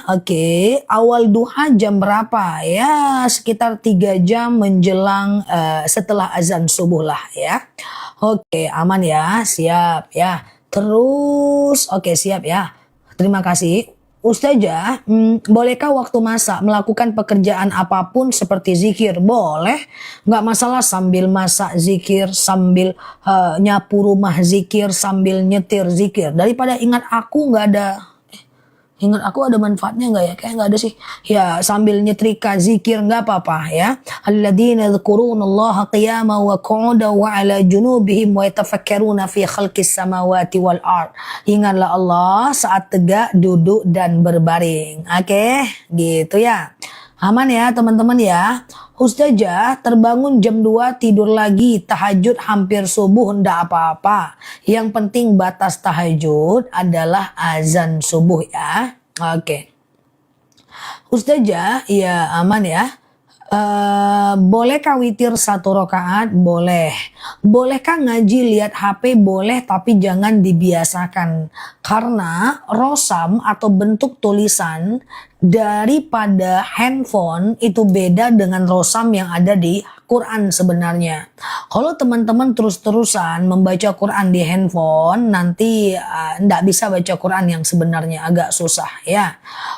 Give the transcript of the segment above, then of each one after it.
Oke, awal duha jam berapa? Ya, sekitar 3 jam menjelang setelah azan subuh lah ya. Oke, aman ya, siap ya. Terus, oke siap ya. Terima kasih. Ustazah, bolehkah waktu masak melakukan pekerjaan apapun seperti zikir? Boleh, nggak masalah sambil masak zikir, sambil nyapu rumah zikir, sambil nyetir zikir. Daripada ingat aku nggak ada. Ingat aku ada manfaatnya nggak ya? Kayak nggak ada sih. Ya sambil nyetrika zikir nggak apa-apa ya. Alladzina yadhkurunallaha qiyaman wa qu'udan wa 'ala junubihim wa yatafakkaruna fi khalqis samawati wal ard. Ingatlah Allah saat tegak, duduk dan berbaring. Oke, gitu ya. Aman ya teman-teman ya. Ustazah terbangun jam 2 tidur lagi, tahajud hampir subuh ndak apa-apa. Yang penting batas tahajud adalah azan subuh ya. Oke. Ustazah, ya aman ya. Bolehkah witir 1 rakaat? Boleh. Bolehkah ngaji lihat HP? Boleh, tapi jangan dibiasakan. Karena rosam atau bentuk tulisan daripada handphone itu beda dengan rosam yang ada di Quran sebenarnya. Kalau teman-teman terus-terusan membaca Quran di handphone, nanti ndak bisa baca Quran yang sebenarnya, agak susah ya.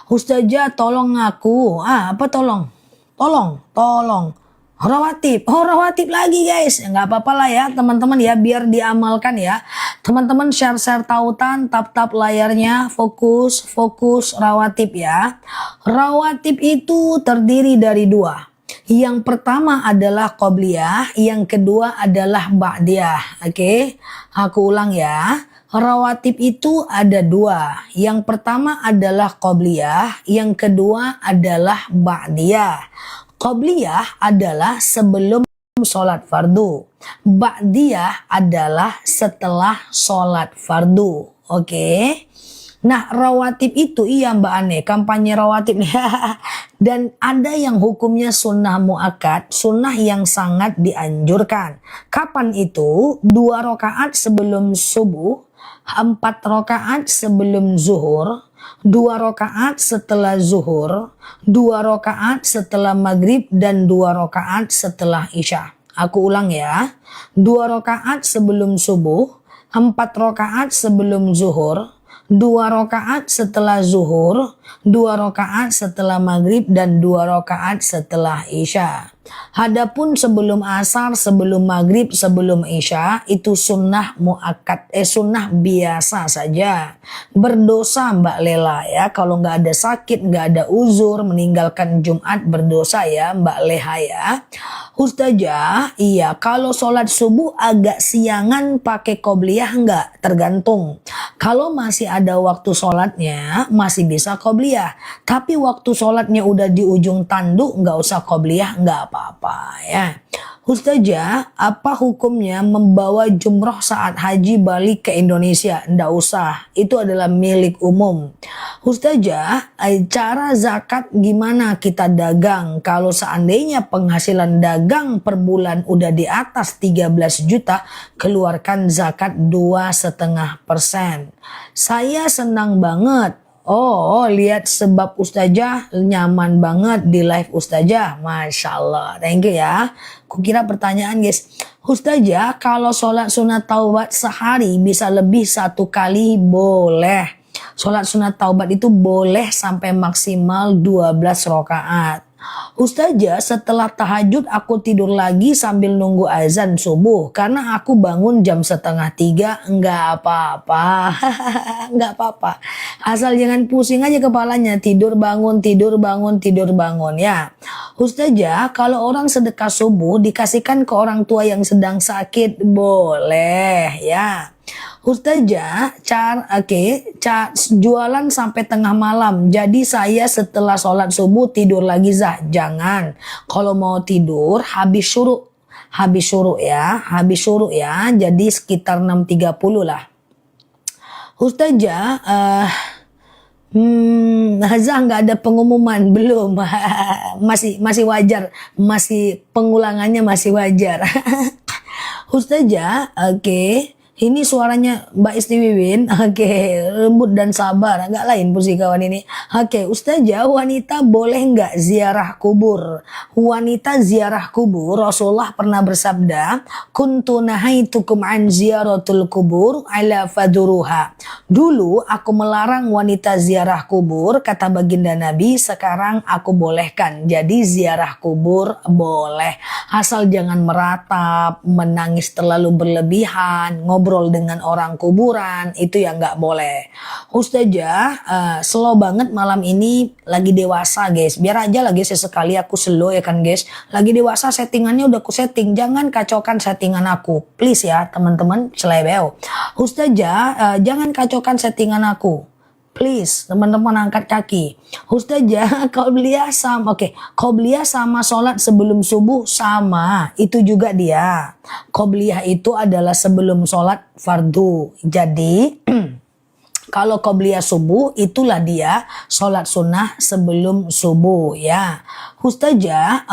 Ustazah tolong aku. Apa tolong? Tolong. Rawatib. Oh, rawatib lagi guys. Nggak apa-apa lah ya teman-teman ya, biar diamalkan ya. Teman-teman share-share tautan, tap-tap layarnya, fokus rawatib ya. Rawatib itu terdiri dari 2. Yang pertama adalah qobliyah, yang kedua adalah ba'diyah. Oke, aku ulang ya. Rawatib itu ada 2. Yang pertama adalah qobliyah, yang kedua adalah ba'diyah. Qobliyah adalah sebelum sholat fardu. Ba'diyah adalah setelah sholat fardu. Oke. Nah, rawatib itu iya Mbak Ane, kampanye rawatib. Dan ada yang hukumnya sunnah muakkad, sunnah yang sangat dianjurkan. Kapan itu? 2 rakaat sebelum subuh, 4 rakaat sebelum zuhur, 2 rakaat setelah zuhur, 2 rakaat setelah maghrib, dan 2 rakaat setelah isya. Aku ulang ya. 2 rakaat sebelum subuh, 4 rakaat sebelum zuhur, 2 rakaat setelah zuhur, 2 rakaat setelah maghrib, dan 2 rakaat setelah isya. Hadapun sebelum asar, sebelum maghrib, sebelum isya itu sunnah muakkad, sunnah biasa saja. Berdosa Mbak Lela ya, kalau nggak ada sakit, nggak ada uzur, meninggalkan Jumat berdosa ya Mbak Leha ya. Ustazah, iya kalau sholat subuh agak siangan pakai qobliyah nggak? Tergantung. Kalau masih ada waktu sholatnya masih bisa qobliyah. Tapi waktu sholatnya udah di ujung tanduk nggak usah qobliyah, nggak apa-apa ya. Ustazah, apa hukumnya membawa jumroh saat haji balik ke Indonesia? Nggak usah, itu adalah milik umum. Ustazah, cara zakat gimana kita dagang? Kalau seandainya penghasilan dagang per bulan udah di atas 13 juta, keluarkan zakat 2,5%. Saya senang banget. Oh, lihat sebab Ustazah nyaman banget di live Ustazah. Masya Allah, thank you ya. Kukira pertanyaan guys. Ustazah, kalau sholat sunat taubat sehari bisa lebih 1 kali? Boleh. Sholat sunat taubat itu boleh sampai maksimal 12 rakaat. Ustazah, setelah tahajud aku tidur lagi sambil nunggu azan subuh karena aku bangun jam 2:30. Enggak apa-apa. Enggak apa-apa. Asal jangan pusing aja kepalanya, tidur bangun ya. Ustazah, kalau orang sedekah subuh dikasihkan ke orang tua yang sedang sakit, boleh ya. Ustazah, jualan sampai tengah malam. Jadi saya setelah sholat subuh tidur lagi Zah. Jangan. Kalau mau tidur habis syuruk ya. Jadi sekitar 6.30 lah. Ustazah, Hazah nggak ada pengumuman belum. masih wajar. Masih pengulangannya masih wajar. Ustazah, Ini suaranya Mbak Istiwiwin. Oke, lembut dan sabar. Agak lain pun sih kawan ini. Oke, Ustazah, wanita boleh nggak ziarah kubur? Wanita ziarah kubur, Rasulullah pernah bersabda, kuntu nahaitukum an ziyaratul kubur ala faduruha. Dulu aku melarang wanita ziarah kubur, kata baginda Nabi, sekarang aku bolehkan. Jadi ziarah kubur boleh. Asal jangan meratap, menangis terlalu berlebihan, ngobrol dengan orang kuburan, itu yang nggak boleh. Ustazah, slow banget malam ini, lagi dewasa guys. Biar aja lah guys, sesekali aku slow ya kan guys. Lagi dewasa, settingannya udah aku setting. Jangan kacaukan settingan aku. Please ya teman-teman, selebeo. Ustazah, jangan kacaukan settingan aku. Please, teman-teman angkat kaki. Ustazah, qobliyah sama, qobliyah sama sholat sebelum subuh sama. Itu juga dia. Qobliyah itu adalah sebelum sholat fardu. Jadi, kalau qobliyah subuh, itulah dia sholat sunnah sebelum subuh ya. Ustazah,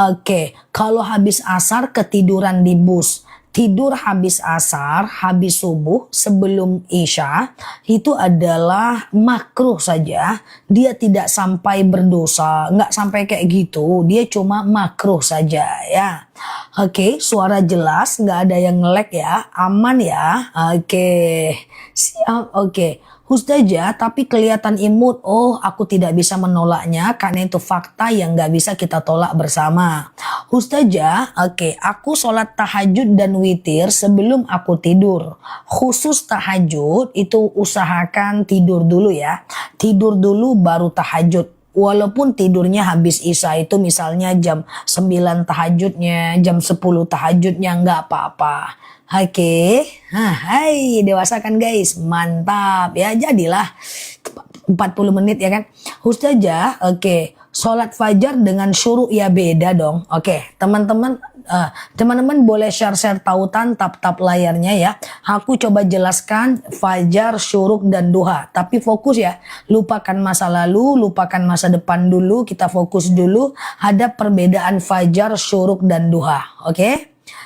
kalau habis asar ketiduran di bus. Tidur habis asar, habis subuh, sebelum isya, itu adalah makruh saja. Dia tidak sampai berdosa, nggak sampai kayak gitu. Dia cuma makruh saja ya. Suara jelas, nggak ada yang nge-lag ya, aman ya. Siap, Ustazah, tapi kelihatan imut. Oh, aku tidak bisa menolaknya karena itu fakta yang nggak bisa kita tolak bersama. Ustazah, aku sholat tahajud dan witir sebelum aku tidur. Khusus tahajud itu usahakan tidur dulu ya. Tidur dulu baru tahajud. Walaupun tidurnya habis isya itu misalnya jam 9 tahajudnya, jam 10 tahajudnya, nggak apa-apa. Hai dewasa kan guys, mantap ya, jadilah 40 menit ya kan. Ustazah, sholat fajar dengan syuruk ya beda dong. Teman-teman boleh share tautan tap layarnya ya. Aku coba jelaskan fajar, syuruk dan duha. Tapi fokus ya, lupakan masa lalu, lupakan masa depan dulu. Kita fokus dulu. Ada perbedaan fajar, syuruk dan duha.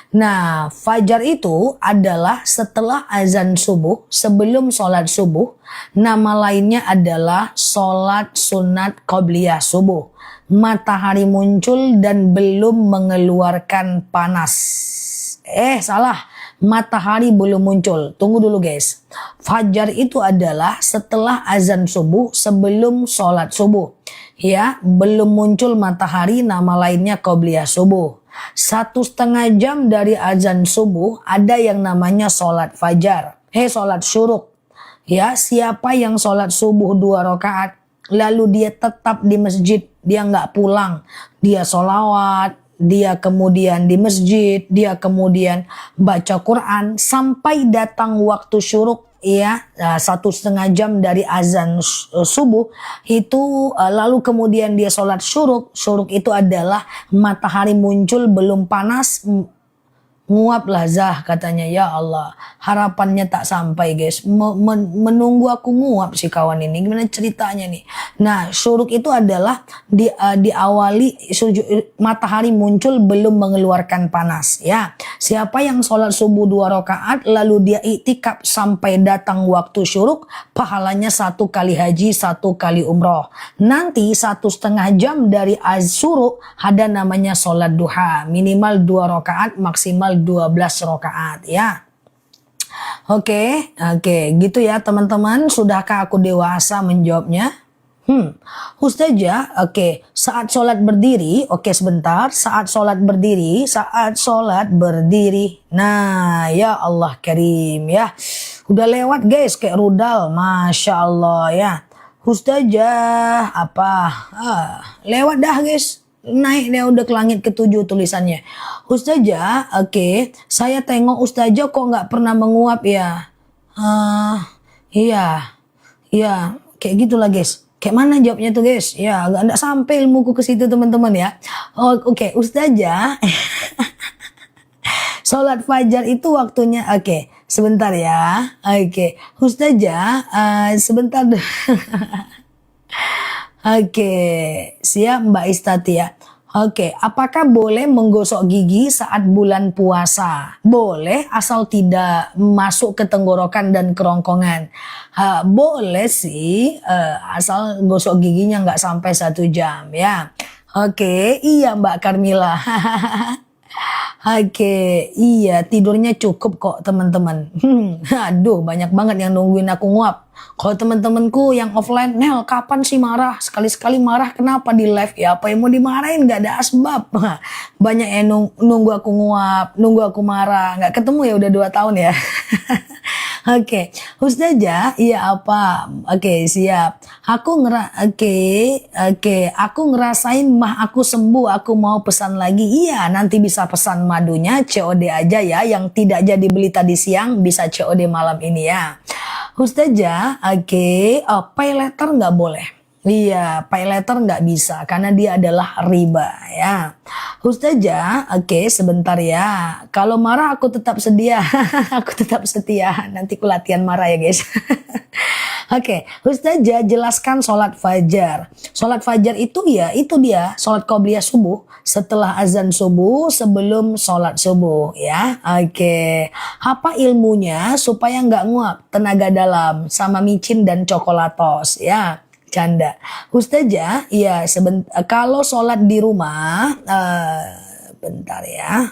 Nah, fajar itu adalah setelah azan subuh, sebelum sholat subuh. Nama lainnya adalah sholat sunat qobliyah subuh. Matahari muncul dan belum mengeluarkan panas. Salah. Matahari belum muncul. Tunggu dulu guys. Fajar itu adalah setelah azan subuh, sebelum sholat subuh. Ya, belum muncul matahari, nama lainnya qobliyah subuh. 1,5 jam dari azan subuh ada yang namanya sholat fajar. Sholat syuruk. Ya, siapa yang sholat subuh 2 rakaat, lalu dia tetap di masjid, dia nggak pulang, dia sholawat, dia kemudian di masjid, dia kemudian baca Quran sampai datang waktu syuruk ya, 1,5 jam dari azan subuh itu, lalu kemudian dia sholat syuruk. Syuruk itu adalah matahari muncul belum panas, nguap lah Zah katanya. Ya Allah, harapannya tak sampai guys. Menunggu aku nguap si kawan ini. Gimana ceritanya nih? Nah, syuruk itu adalah diawali matahari muncul belum mengeluarkan panas ya. Siapa yang sholat subuh 2 rakaat lalu dia iktikaf sampai datang waktu syuruk, pahalanya 1 kali haji, 1 kali umroh. Nanti 1,5 jam dari syuruk ada namanya sholat duha, minimal 2 rakaat, maksimal 12 rakaat ya. Oke, gitu ya teman-teman. Sudahkah aku dewasa menjawabnya? Ustazah, saat sholat berdiri, sebentar, saat sholat berdiri, nah ya Allah karim ya, udah lewat guys kayak rudal, Masya Allah ya. Ustazah, lewat dah guys, naik dia udah ke langit ke-7 tulisannya. Ustazah, saya tengok Ustazah kok nggak pernah menguap ya. Iya, kayak gitulah guys. Kayak mana jawabnya tuh guys? Ya, agak enggak sampai ilmuku ke situ teman-teman ya. Ustazah. Sholat fajar itu waktunya, sebentar ya. Ustazah, sebentar. Siap Mbak Istati ya. Oke, apakah boleh menggosok gigi saat bulan puasa? Boleh, asal tidak masuk ke tenggorokan dan kerongkongan. Boleh sih, asal gosok giginya nggak sampai 1 jam ya. Oke, iya Mbak Carmila. Oke, iya tidurnya cukup kok teman-teman. Aduh, banyak banget yang nungguin aku nguap. Kalau teman-temanku yang offline, Nel kapan sih marah? Sekali-sekali marah kenapa di live? Ya apa yang mau dimarahin? Gak ada asbab. Banyak yang nunggu aku nguap, nunggu aku marah. Gak ketemu ya udah 2 tahun ya. Oke, Ustazah, iya apa? Oke, siap. Aku ngerasain mah aku sembuh, aku mau pesan lagi. Iya, nanti bisa pesan madunya COD aja ya. Yang tidak jadi beli tadi siang bisa COD malam ini ya. Ustazah, pay letter nggak boleh. Iya, pay letter nggak bisa karena dia adalah riba ya. Ustazah, sebentar ya. Kalau marah aku tetap sedia, aku tetap setia. Nanti aku latihan marah ya guys. Ustazah jelaskan sholat fajar. Sholat fajar itu ya, itu dia sholat qobliyah subuh setelah azan subuh sebelum sholat subuh ya. Apa ilmunya supaya nggak nguap, tenaga dalam sama micin dan coklatos ya. Canda. Ustazah, ya kalau sholat di rumah, bentar ya.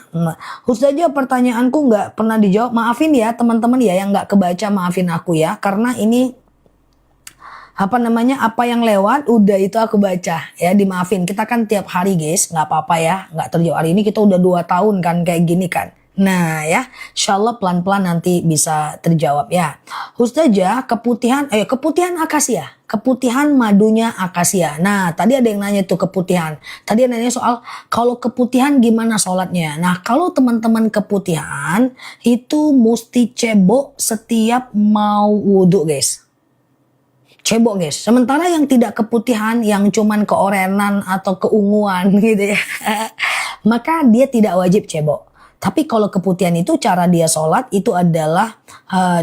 Ustazah pertanyaanku nggak pernah dijawab. Maafin ya teman-teman ya yang nggak kebaca, maafin aku ya. Karena ini apa yang lewat udah itu aku baca ya, dimaafin. Kita kan tiap hari guys, nggak apa-apa ya, nggak terjawab. Hari ini kita udah 2 tahun kan kayak gini kan. Nah ya, insyaallah pelan-pelan nanti bisa terjawab ya. Ustazah, keputihan akasia, keputihan madunya akasia. Nah tadi ada yang nanya tuh keputihan. Tadi ada yang nanya soal kalau keputihan gimana sholatnya. Nah kalau teman-teman keputihan itu mesti cebok setiap mau wudhu guys. Cebok guys. Sementara yang tidak keputihan, yang cuman keorenan atau keunguan gitu ya, maka dia tidak wajib cebok. Tapi kalau keputihan itu cara dia sholat itu adalah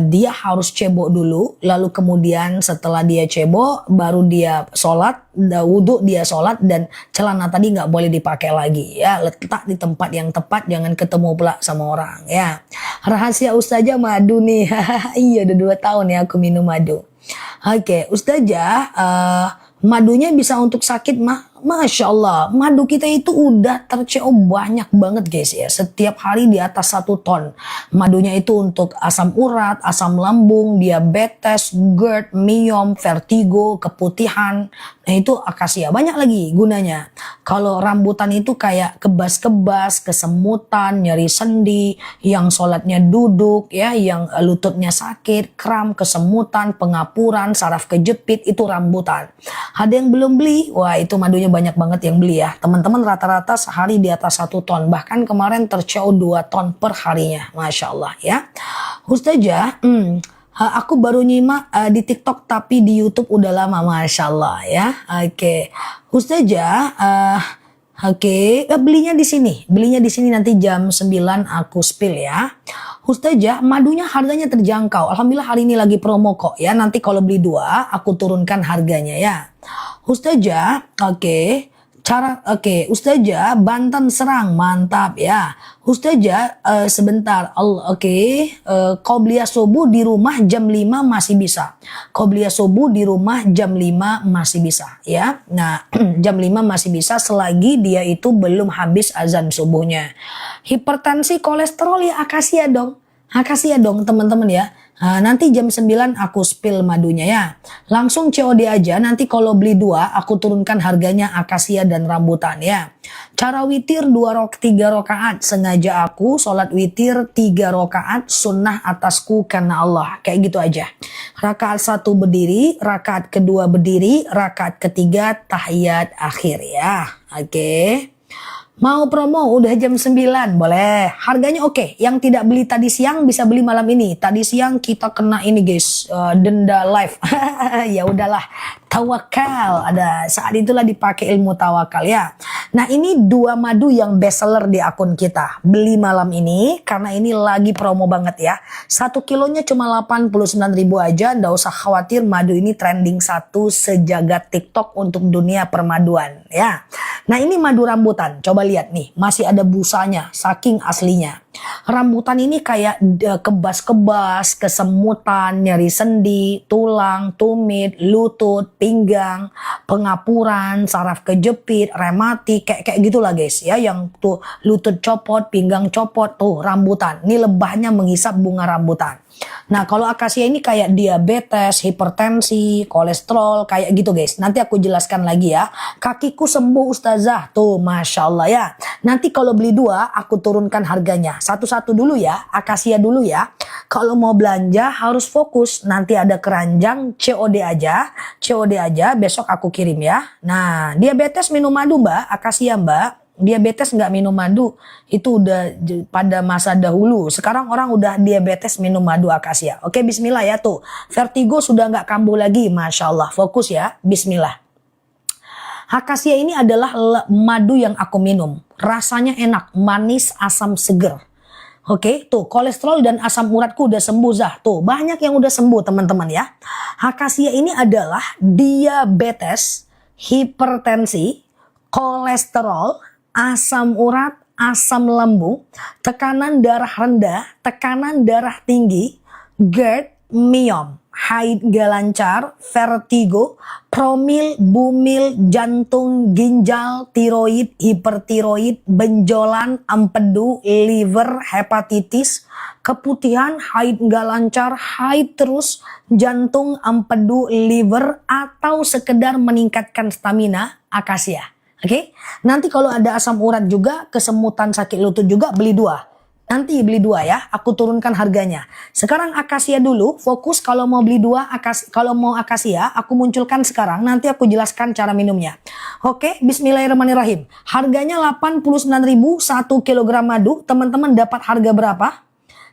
dia harus cebok dulu, lalu kemudian setelah dia cebok baru dia sholat, wudhu dia sholat, dan celana tadi nggak boleh dipakai lagi ya, letak di tempat yang tepat, jangan ketemu pula sama orang ya. Rahasia Ustazah madu nih. Iya udah 2 tahun ya aku minum madu. Ustazah, madunya bisa untuk sakit mah? Masya Allah, madu kita itu udah terCO banyak banget guys ya. Setiap hari di atas 1 ton. Madunya itu untuk asam urat, asam lambung, diabetes, GERD, myom, vertigo, keputihan. Nah itu akasia, banyak lagi gunanya. Kalau rambutan itu kayak kebas-kebas, kesemutan, nyeri sendi, yang sholatnya duduk ya, yang lututnya sakit, kram, kesemutan, pengapuran, saraf kejepit, itu rambutan. Ada yang belum beli? Wah itu madunya banyak banget yang beli ya. Teman-teman rata-rata sehari di atas 1 ton. Bahkan kemarin terCO 2 ton per harinya. Masya Allah ya. Ustazah, aku baru nyimak di TikTok tapi di YouTube udah lama. Masya Allah ya. Ustazah, belinya di sini. Belinya di sini nanti jam 9 aku spill ya. Ustazah, madunya harganya terjangkau. Alhamdulillah hari ini lagi promo kok ya. Nanti kalau beli 2, aku turunkan harganya ya. Ustazah, Ustazah, Banten Serang, mantap ya. Ustazah, sebentar, qobliyah subuh di rumah jam 5 masih bisa. Qobliyah subuh di rumah jam 5 masih bisa ya. Nah, jam 5 masih bisa selagi dia itu belum habis azan subuhnya. Hipertensi, kolesterol ya akasia dong teman-teman ya. Nanti jam 9 aku spill madunya ya. Langsung COD aja, nanti kalau beli 2 aku turunkan harganya akasia dan rambutan ya. Cara witir 3 rakaat, sengaja aku sholat witir 3 rakaat sunnah atasku karena Allah. Kayak gitu aja. Rakaat 1 berdiri, rakaat kedua berdiri, rakaat ketiga tahiyat akhir ya. Mau promo udah jam 9 boleh. Harganya oke. Yang tidak beli tadi siang bisa beli malam ini. Tadi siang kita kena ini guys, denda live. Ya udahlah. Tawakal, ada saat itulah dipakai ilmu tawakal ya. Nah ini 2 madu yang best seller di akun kita. Beli malam ini karena ini lagi promo banget ya. 1 kilonya cuma 89.000 aja. Nggak usah khawatir, madu ini trending 1 sejagat TikTok untuk dunia permaduan ya. Nah ini madu rambutan, coba lihat nih, masih ada busanya, saking aslinya. Rambutan ini kayak kebas-kebas, kesemutan, nyeri sendi, tulang, tumit, lutut, pinggang, pengapuran, saraf kejepit, rematik, kayak gitulah guys ya, yang tuh lutut copot, pinggang copot, tuh rambutan. Ini lebahnya menghisap bunga rambutan. Nah kalau akasia ini kayak diabetes, hipertensi, kolesterol, kayak gitu guys. Nanti aku jelaskan lagi ya. Kakiku sembuh ustazah, tuh masya Allah ya. Nanti kalau beli dua, aku turunkan harganya. Satu-satu dulu ya, akasia dulu ya. Kalau mau belanja harus fokus. Nanti ada keranjang, COD aja. COD aja, besok aku kirim ya. Nah diabetes minum madu mbak, akasia mbak. Diabetes nggak minum madu itu udah pada masa dahulu. Sekarang orang udah diabetes minum madu akasia. Oke, bismillah ya tuh. Vertigo sudah nggak kambuh lagi, masya Allah. Fokus ya, bismillah. Akasia ini adalah madu yang aku minum. Rasanya enak, manis, asam seger. Oke, tuh kolesterol dan asam uratku udah sembuh Zah. Tuh banyak yang udah sembuh teman-teman ya. Akasia ini adalah diabetes, hipertensi, kolesterol, asam urat, asam lambung, tekanan darah rendah, tekanan darah tinggi, GERD, myom, haid gak lancar, vertigo, promil, bumil, jantung, ginjal, tiroid, hipertiroid, benjolan, empedu, liver, hepatitis, keputihan, haid gak lancar, haid terus, jantung, empedu, liver, atau sekedar meningkatkan stamina, akasia. Oke, nanti kalau ada asam urat juga, kesemutan sakit lutut juga, beli dua. Nanti beli dua ya, aku turunkan harganya. Sekarang akasia dulu, fokus kalau mau beli dua, kalau mau akasia, aku munculkan sekarang, nanti aku jelaskan cara minumnya. Oke, bismillahirrahmanirrahim. Harganya 89.000 1 kg madu, teman-teman dapat harga berapa?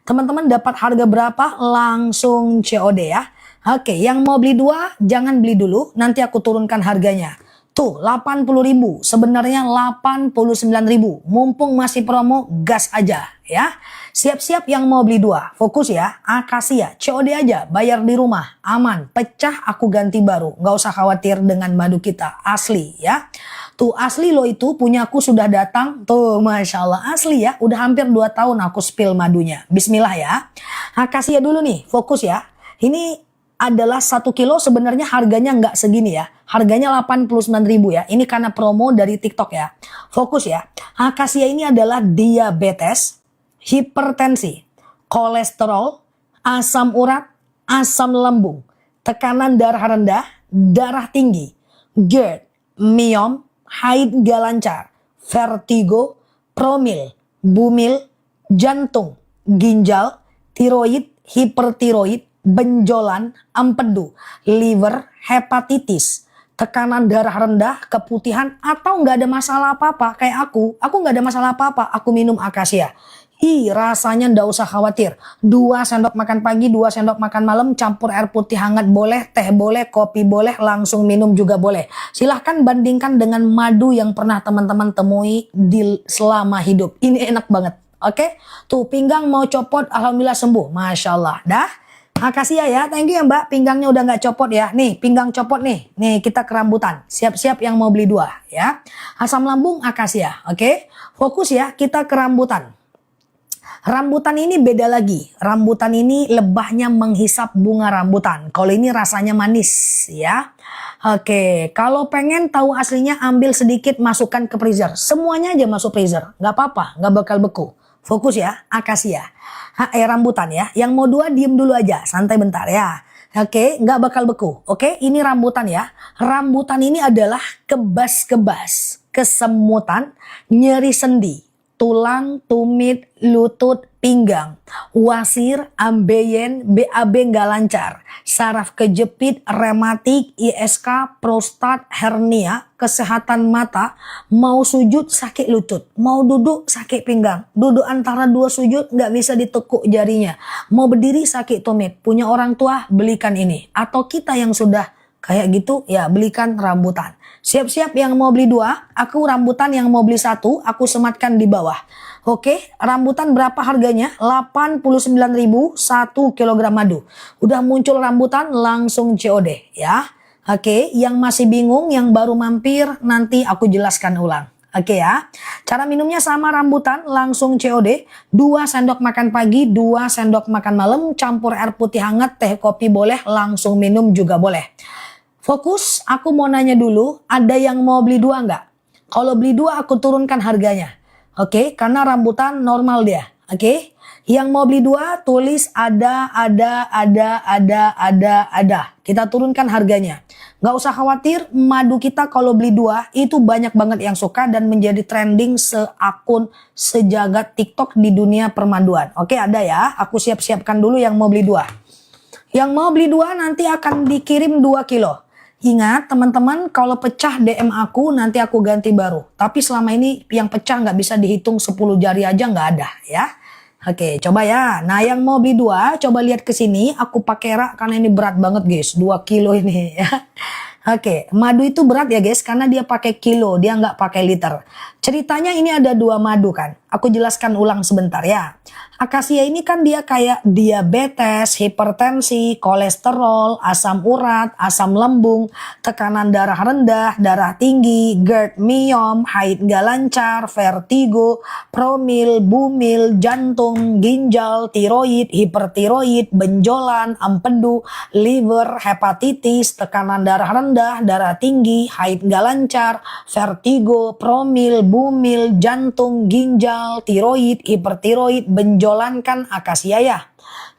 Teman-teman dapat harga berapa? Langsung COD ya. Oke, yang mau beli dua, jangan beli dulu, nanti aku turunkan harganya. Tuh 80.000, sebenarnya 89.000. Mumpung masih promo, gas aja ya. Siap-siap yang mau beli dua, fokus ya. Akasia, COD aja, bayar di rumah, aman, pecah aku ganti baru. Nggak usah khawatir dengan madu kita, asli ya. Tuh asli lo itu, punyaku sudah datang, tuh masya Allah asli ya. Udah hampir 2 tahun aku spill madunya. Bismillah ya. Akasia dulu nih, fokus ya. Ini adalah 1 kilo sebenarnya harganya nggak segini ya. Harganya 89.000 ya. Ini karena promo dari TikTok ya. Fokus ya. Akasia ini adalah diabetes, hipertensi, kolesterol, asam urat, asam lambung, tekanan darah rendah, darah tinggi, GERD, myom, haid gak lancar, vertigo, promil, bumil, jantung, ginjal, tiroid, hipertiroid, benjolan, empedu, liver, hepatitis, tekanan darah rendah, keputihan, atau nggak ada masalah apa-apa kayak aku nggak ada masalah apa-apa, aku minum akasia. Rasanya ndak usah khawatir. 2 sendok makan pagi, 2 sendok makan malam, campur air putih hangat boleh, teh boleh, kopi boleh, langsung minum juga boleh. Silahkan bandingkan dengan madu yang pernah teman-teman temui selama hidup. Ini enak banget. Oke, tuh pinggang mau copot, alhamdulillah sembuh, masya Allah. Dah. Makasih ya, thank you ya mbak, pinggangnya udah nggak copot ya. Nih pinggang copot nih kita ke rambutan. Siap-siap yang mau beli 2 ya. Asam lambung akasia, oke. Fokus ya, kita ke rambutan. Rambutan ini beda lagi. Rambutan ini lebahnya menghisap bunga rambutan. Kalau ini rasanya manis ya. Oke, kalau pengen tahu aslinya ambil sedikit masukkan ke freezer. Semuanya aja masuk freezer, nggak apa-apa, nggak bakal beku. Fokus ya, akasia. Rambutan ya. Yang mau 2 diem dulu aja, santai bentar ya. Oke, nggak bakal beku. Oke, ini rambutan ya. Rambutan ini adalah kebas-kebas, kesemutan, nyeri sendi, tulang, tumit, lutut, pinggang, wasir, ambeien, BAB nggak lancar, saraf kejepit, rematik, ISK, prostat, hernia, kesehatan mata, mau sujud sakit lutut, mau duduk sakit pinggang, duduk antara 2 sujud nggak bisa ditekuk jarinya, mau berdiri sakit tumit, punya orang tua belikan ini, atau kita yang sudah kayak gitu ya belikan rambutan. Siap-siap yang mau beli 2, aku rambutan yang mau beli 1, aku sematkan di bawah. Oke, rambutan berapa harganya? 89.000 1 kg madu. Udah muncul rambutan langsung COD ya. Oke, yang masih bingung, yang baru mampir, nanti aku jelaskan ulang. Oke ya, cara minumnya sama rambutan, langsung COD, 2 sendok makan pagi, 2 sendok makan malam, campur air putih hangat, teh kopi boleh, langsung minum juga boleh. Fokus, aku mau nanya dulu, ada yang mau beli 2 nggak? Kalau beli 2 aku turunkan harganya. Oke, karena rambutan normal dia. Oke, yang mau beli 2 tulis ada. Kita turunkan harganya. Nggak usah khawatir, madu kita kalau beli 2 itu banyak banget yang suka dan menjadi trending seakun sejagat TikTok di dunia permaduan. Oke, ada ya. Aku siap-siapkan dulu yang mau beli 2. Yang mau beli 2 nanti akan dikirim 2 kilo. Ingat teman-teman, kalau pecah DM aku nanti aku ganti baru. Tapi selama ini yang pecah nggak bisa dihitung 10 jari aja nggak ada ya. Oke, coba ya. Nah, yang mau beli 2, coba lihat ke sini. Aku pakai rak karena ini berat banget guys, 2 kilo ini ya. Oke, madu itu berat ya guys karena dia pakai kilo, dia nggak pakai liter. Ceritanya ini ada 2 madu kan. Aku jelaskan ulang sebentar ya. Akasia ini kan dia kayak diabetes, hipertensi, kolesterol, asam urat, asam lambung, tekanan darah rendah, darah tinggi, GERD, myom, haid nggak lancar, vertigo, promil, bumil, jantung, ginjal, tiroid, hipertiroid, benjolan, empedu, liver, hepatitis, tekanan darah rendah, darah tinggi, haid nggak lancar, vertigo, promil, bumil, jantung, ginjal, tiroid, hipertiroid, benjolan kan akasia ya.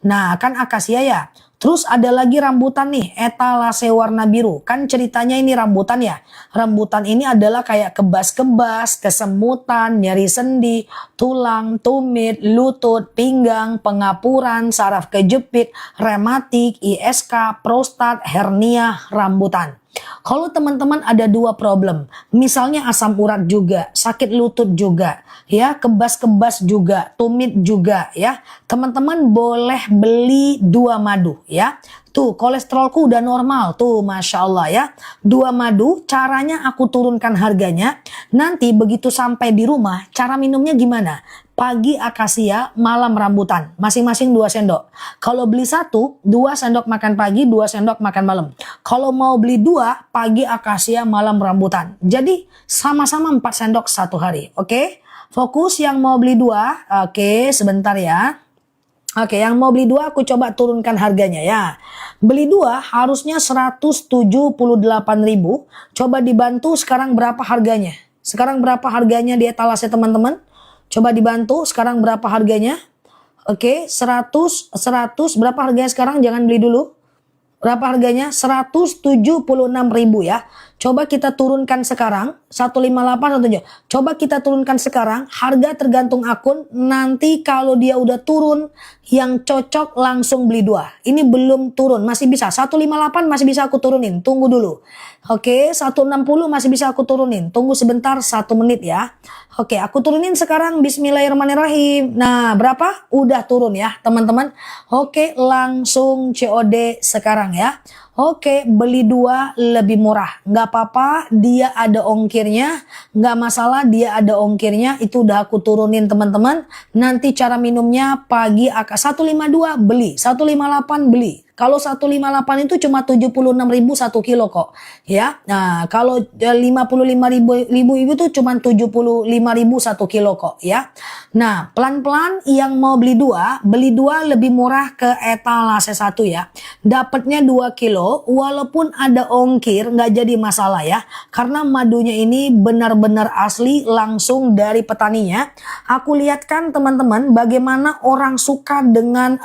Nah, kan akasia ya. Terus ada lagi rambutan nih, etalase warna biru. Kan ceritanya ini rambutan ya. Rambutan ini adalah kayak kebas-kebas, kesemutan, nyeri sendi, tulang, tumit, lutut, pinggang, pengapuran, saraf kejepit, rematik, ISK, prostat, hernia, rambutan. Kalau teman-teman ada 2 problem, misalnya asam urat juga, sakit lutut juga, ya, kebas-kebas juga, tumit juga, ya, teman-teman boleh beli 2 madu, ya. Tuh, kolesterolku udah normal, tuh, masya Allah ya. 2 madu, caranya aku turunkan harganya. Nanti begitu sampai di rumah, cara minumnya gimana? Pagi akasia, malam rambutan, masing-masing 2 sendok. Kalau beli 1, 2 sendok makan pagi, 2 sendok makan malam. Kalau mau beli 2, pagi akasia, malam rambutan. Jadi sama-sama 4 sendok 1 hari. Oke? Fokus yang mau beli 2. Oke, sebentar ya. Oke, yang mau beli 2 aku coba turunkan harganya ya. Beli 2 harusnya 178.000. Coba dibantu sekarang berapa harganya? Sekarang berapa harganya di etalase teman-teman? Coba dibantu sekarang berapa harganya? Oke, 100 berapa harganya sekarang? Jangan beli dulu. Berapa harganya? 176.000 ya. Coba kita turunkan sekarang 158 atau 7. Coba kita turunkan sekarang, harga tergantung akun. Nanti kalau dia udah turun, yang cocok langsung beli 2. Ini belum turun, masih bisa. 158 masih bisa aku turunin, tunggu dulu. Oke, 160 masih bisa aku turunin. Tunggu sebentar 1 menit ya. Oke, aku turunin sekarang, bismillahirrahmanirrahim. Nah, berapa? Udah turun ya, teman-teman. Oke, langsung COD sekarang ya. Oke, beli 2 lebih murah. Nggak apa-apa, dia ada ongkirnya. Nggak masalah, dia ada ongkirnya. Itu udah aku turunin teman-teman. Nanti cara minumnya pagi 152 beli, 158 beli. Kalau 158 itu cuma 76.000 1 kilo kok. Ya. Nah, kalau 55.000 itu cuma 75.000 1 kilo kok ya. Nah, pelan-pelan yang mau beli 2, beli 2 lebih murah ke etalase 1 ya. Dapatnya 2 kilo walaupun ada ongkir nggak jadi masalah ya. Karena madunya ini benar-benar asli langsung dari petaninya. Aku lihatkan teman-teman bagaimana orang suka dengan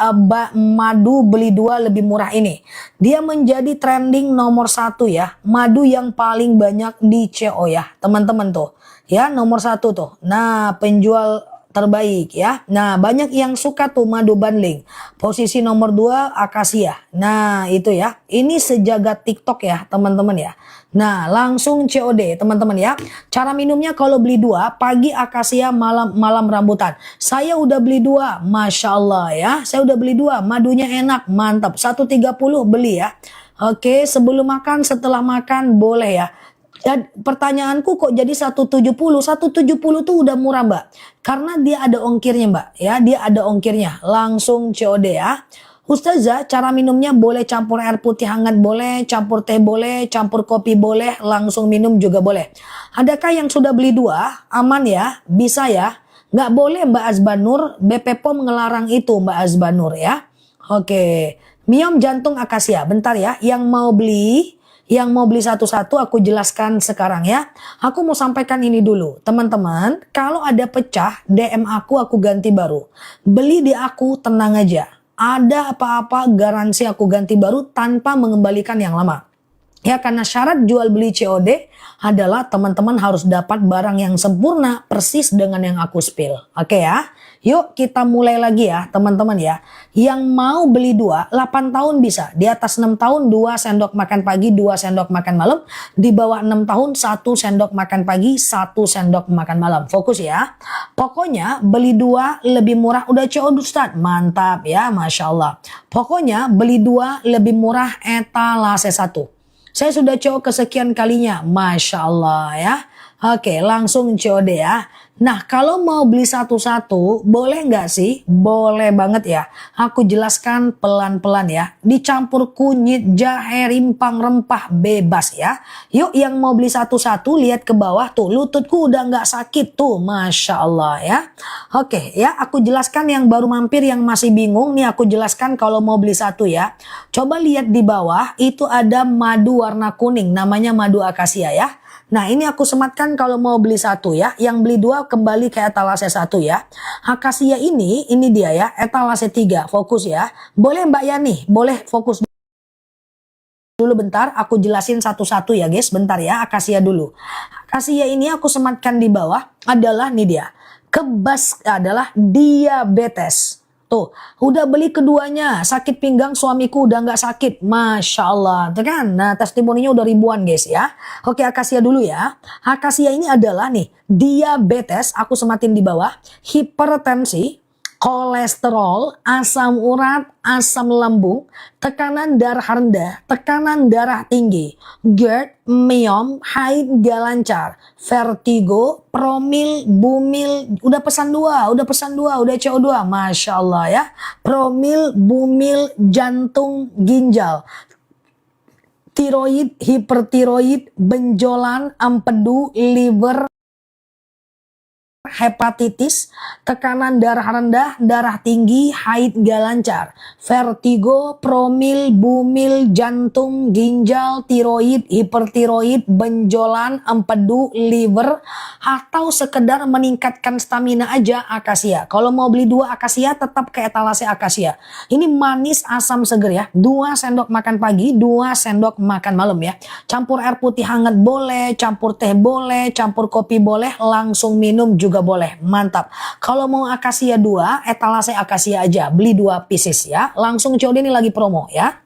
madu beli 2 lebih murah ini. Dia menjadi trending nomor 1 ya. Madu yang paling banyak di CO ya teman-teman tuh. Ya nomor 1 tuh. Nah penjual terbaik ya. Nah banyak yang suka tuh madu bundling. Posisi nomor 2 akasia. Nah itu ya. Ini sejagat TikTok ya teman-teman ya. Nah langsung COD teman-teman ya. Cara minumnya kalau beli 2 pagi akasia malam rambutan. Saya udah beli 2, masya Allah ya. Saya udah beli 2, madunya enak mantap. 130 beli ya. Oke, sebelum makan setelah makan boleh ya. Dan pertanyaanku kok jadi 170? 170 tuh udah murah mbak. Karena dia ada ongkirnya mbak ya. Dia ada ongkirnya. Langsung COD ya. Ustazah, cara minumnya boleh campur air putih hangat boleh, campur teh boleh, campur kopi boleh, langsung minum juga boleh. Adakah yang sudah beli 2? Aman ya? Bisa ya? Nggak boleh Mbak Azbanur, BP POM ngelarang itu Mbak Azbanur ya. Oke, Miom jantung akasia. Bentar ya, yang mau beli satu-satu aku jelaskan sekarang ya. Aku mau sampaikan ini dulu. Teman-teman, kalau ada pecah, DM aku ganti baru. Beli di aku, tenang aja. Ada apa-apa garansi aku ganti baru tanpa mengembalikan yang lama. Ya, karena syarat jual beli COD adalah teman-teman harus dapat barang yang sempurna persis dengan yang aku spill. Oke ya. Yuk kita mulai lagi ya teman-teman ya. Yang mau beli 2, 8 tahun bisa. Di atas 6 tahun 2 sendok makan pagi, 2 sendok makan malam. Di bawah 6 tahun 1 sendok makan pagi, 1 sendok makan malam. Fokus ya. Pokoknya beli 2 lebih murah. Udah COD Ustaz? Mantap ya, Masya Allah. Pokoknya beli 2 lebih murah etalase 1. Saya sudah COD kesekian kalinya. Masya Allah ya. Oke, langsung COD ya. Nah, kalau mau beli satu-satu, boleh nggak sih? Boleh banget ya. Aku jelaskan pelan-pelan ya. Dicampur kunyit, jahe, rimpang, rempah, bebas ya. Yuk yang mau beli satu-satu, lihat ke bawah tuh. Lututku udah nggak sakit tuh. Masya Allah ya. Oke ya, aku jelaskan yang baru mampir, yang masih bingung. Nih aku jelaskan kalau mau beli satu ya. Coba lihat di bawah, itu ada madu warna kuning. Namanya madu akasia ya. Nah ini aku sematkan kalau mau beli satu ya. Yang beli 2 kembali ke etalase 1 ya. Akasia ini dia ya, etalase 3. Fokus ya. Boleh Mbak Yani, boleh fokus dulu bentar. Aku jelasin satu-satu ya guys. Bentar ya, akasia dulu. Akasia ini aku sematkan di bawah adalah nih dia. Kebas adalah diabetes. Tuh, udah beli keduanya, sakit pinggang suamiku udah nggak sakit, Masya Allah, tuh kan? Nah, testimoninya udah ribuan guys ya. Oke, akasia dulu ya. Akasia ini adalah nih, diabetes, aku sematin di bawah, hipertensi, kolesterol, asam urat, asam lambung, tekanan darah rendah, tekanan darah tinggi, GERD, miom, haid gak lancar, vertigo, promil, bumil, udah pesan 2, udah CO2, Masya Allah ya. Promil, bumil, jantung, ginjal, tiroid, hipertiroid, benjolan, empedu, liver, hepatitis, tekanan darah rendah, darah tinggi, haid gak lancar, vertigo, promil, bumil, jantung, ginjal, tiroid, hipertiroid, benjolan, empedu, liver, atau sekedar meningkatkan stamina aja akasia. Kalau mau beli 2 akasia tetap ke etalase akasia. Ini manis asam seger ya. 2 sendok makan pagi, 2 sendok makan malam ya. Campur air putih hangat boleh, campur teh boleh, campur kopi boleh, langsung minum juga boleh. Mantap. Kalau mau akasia 2, etalase akasia aja. Beli 2 pieces ya. Langsung COD ini lagi promo ya.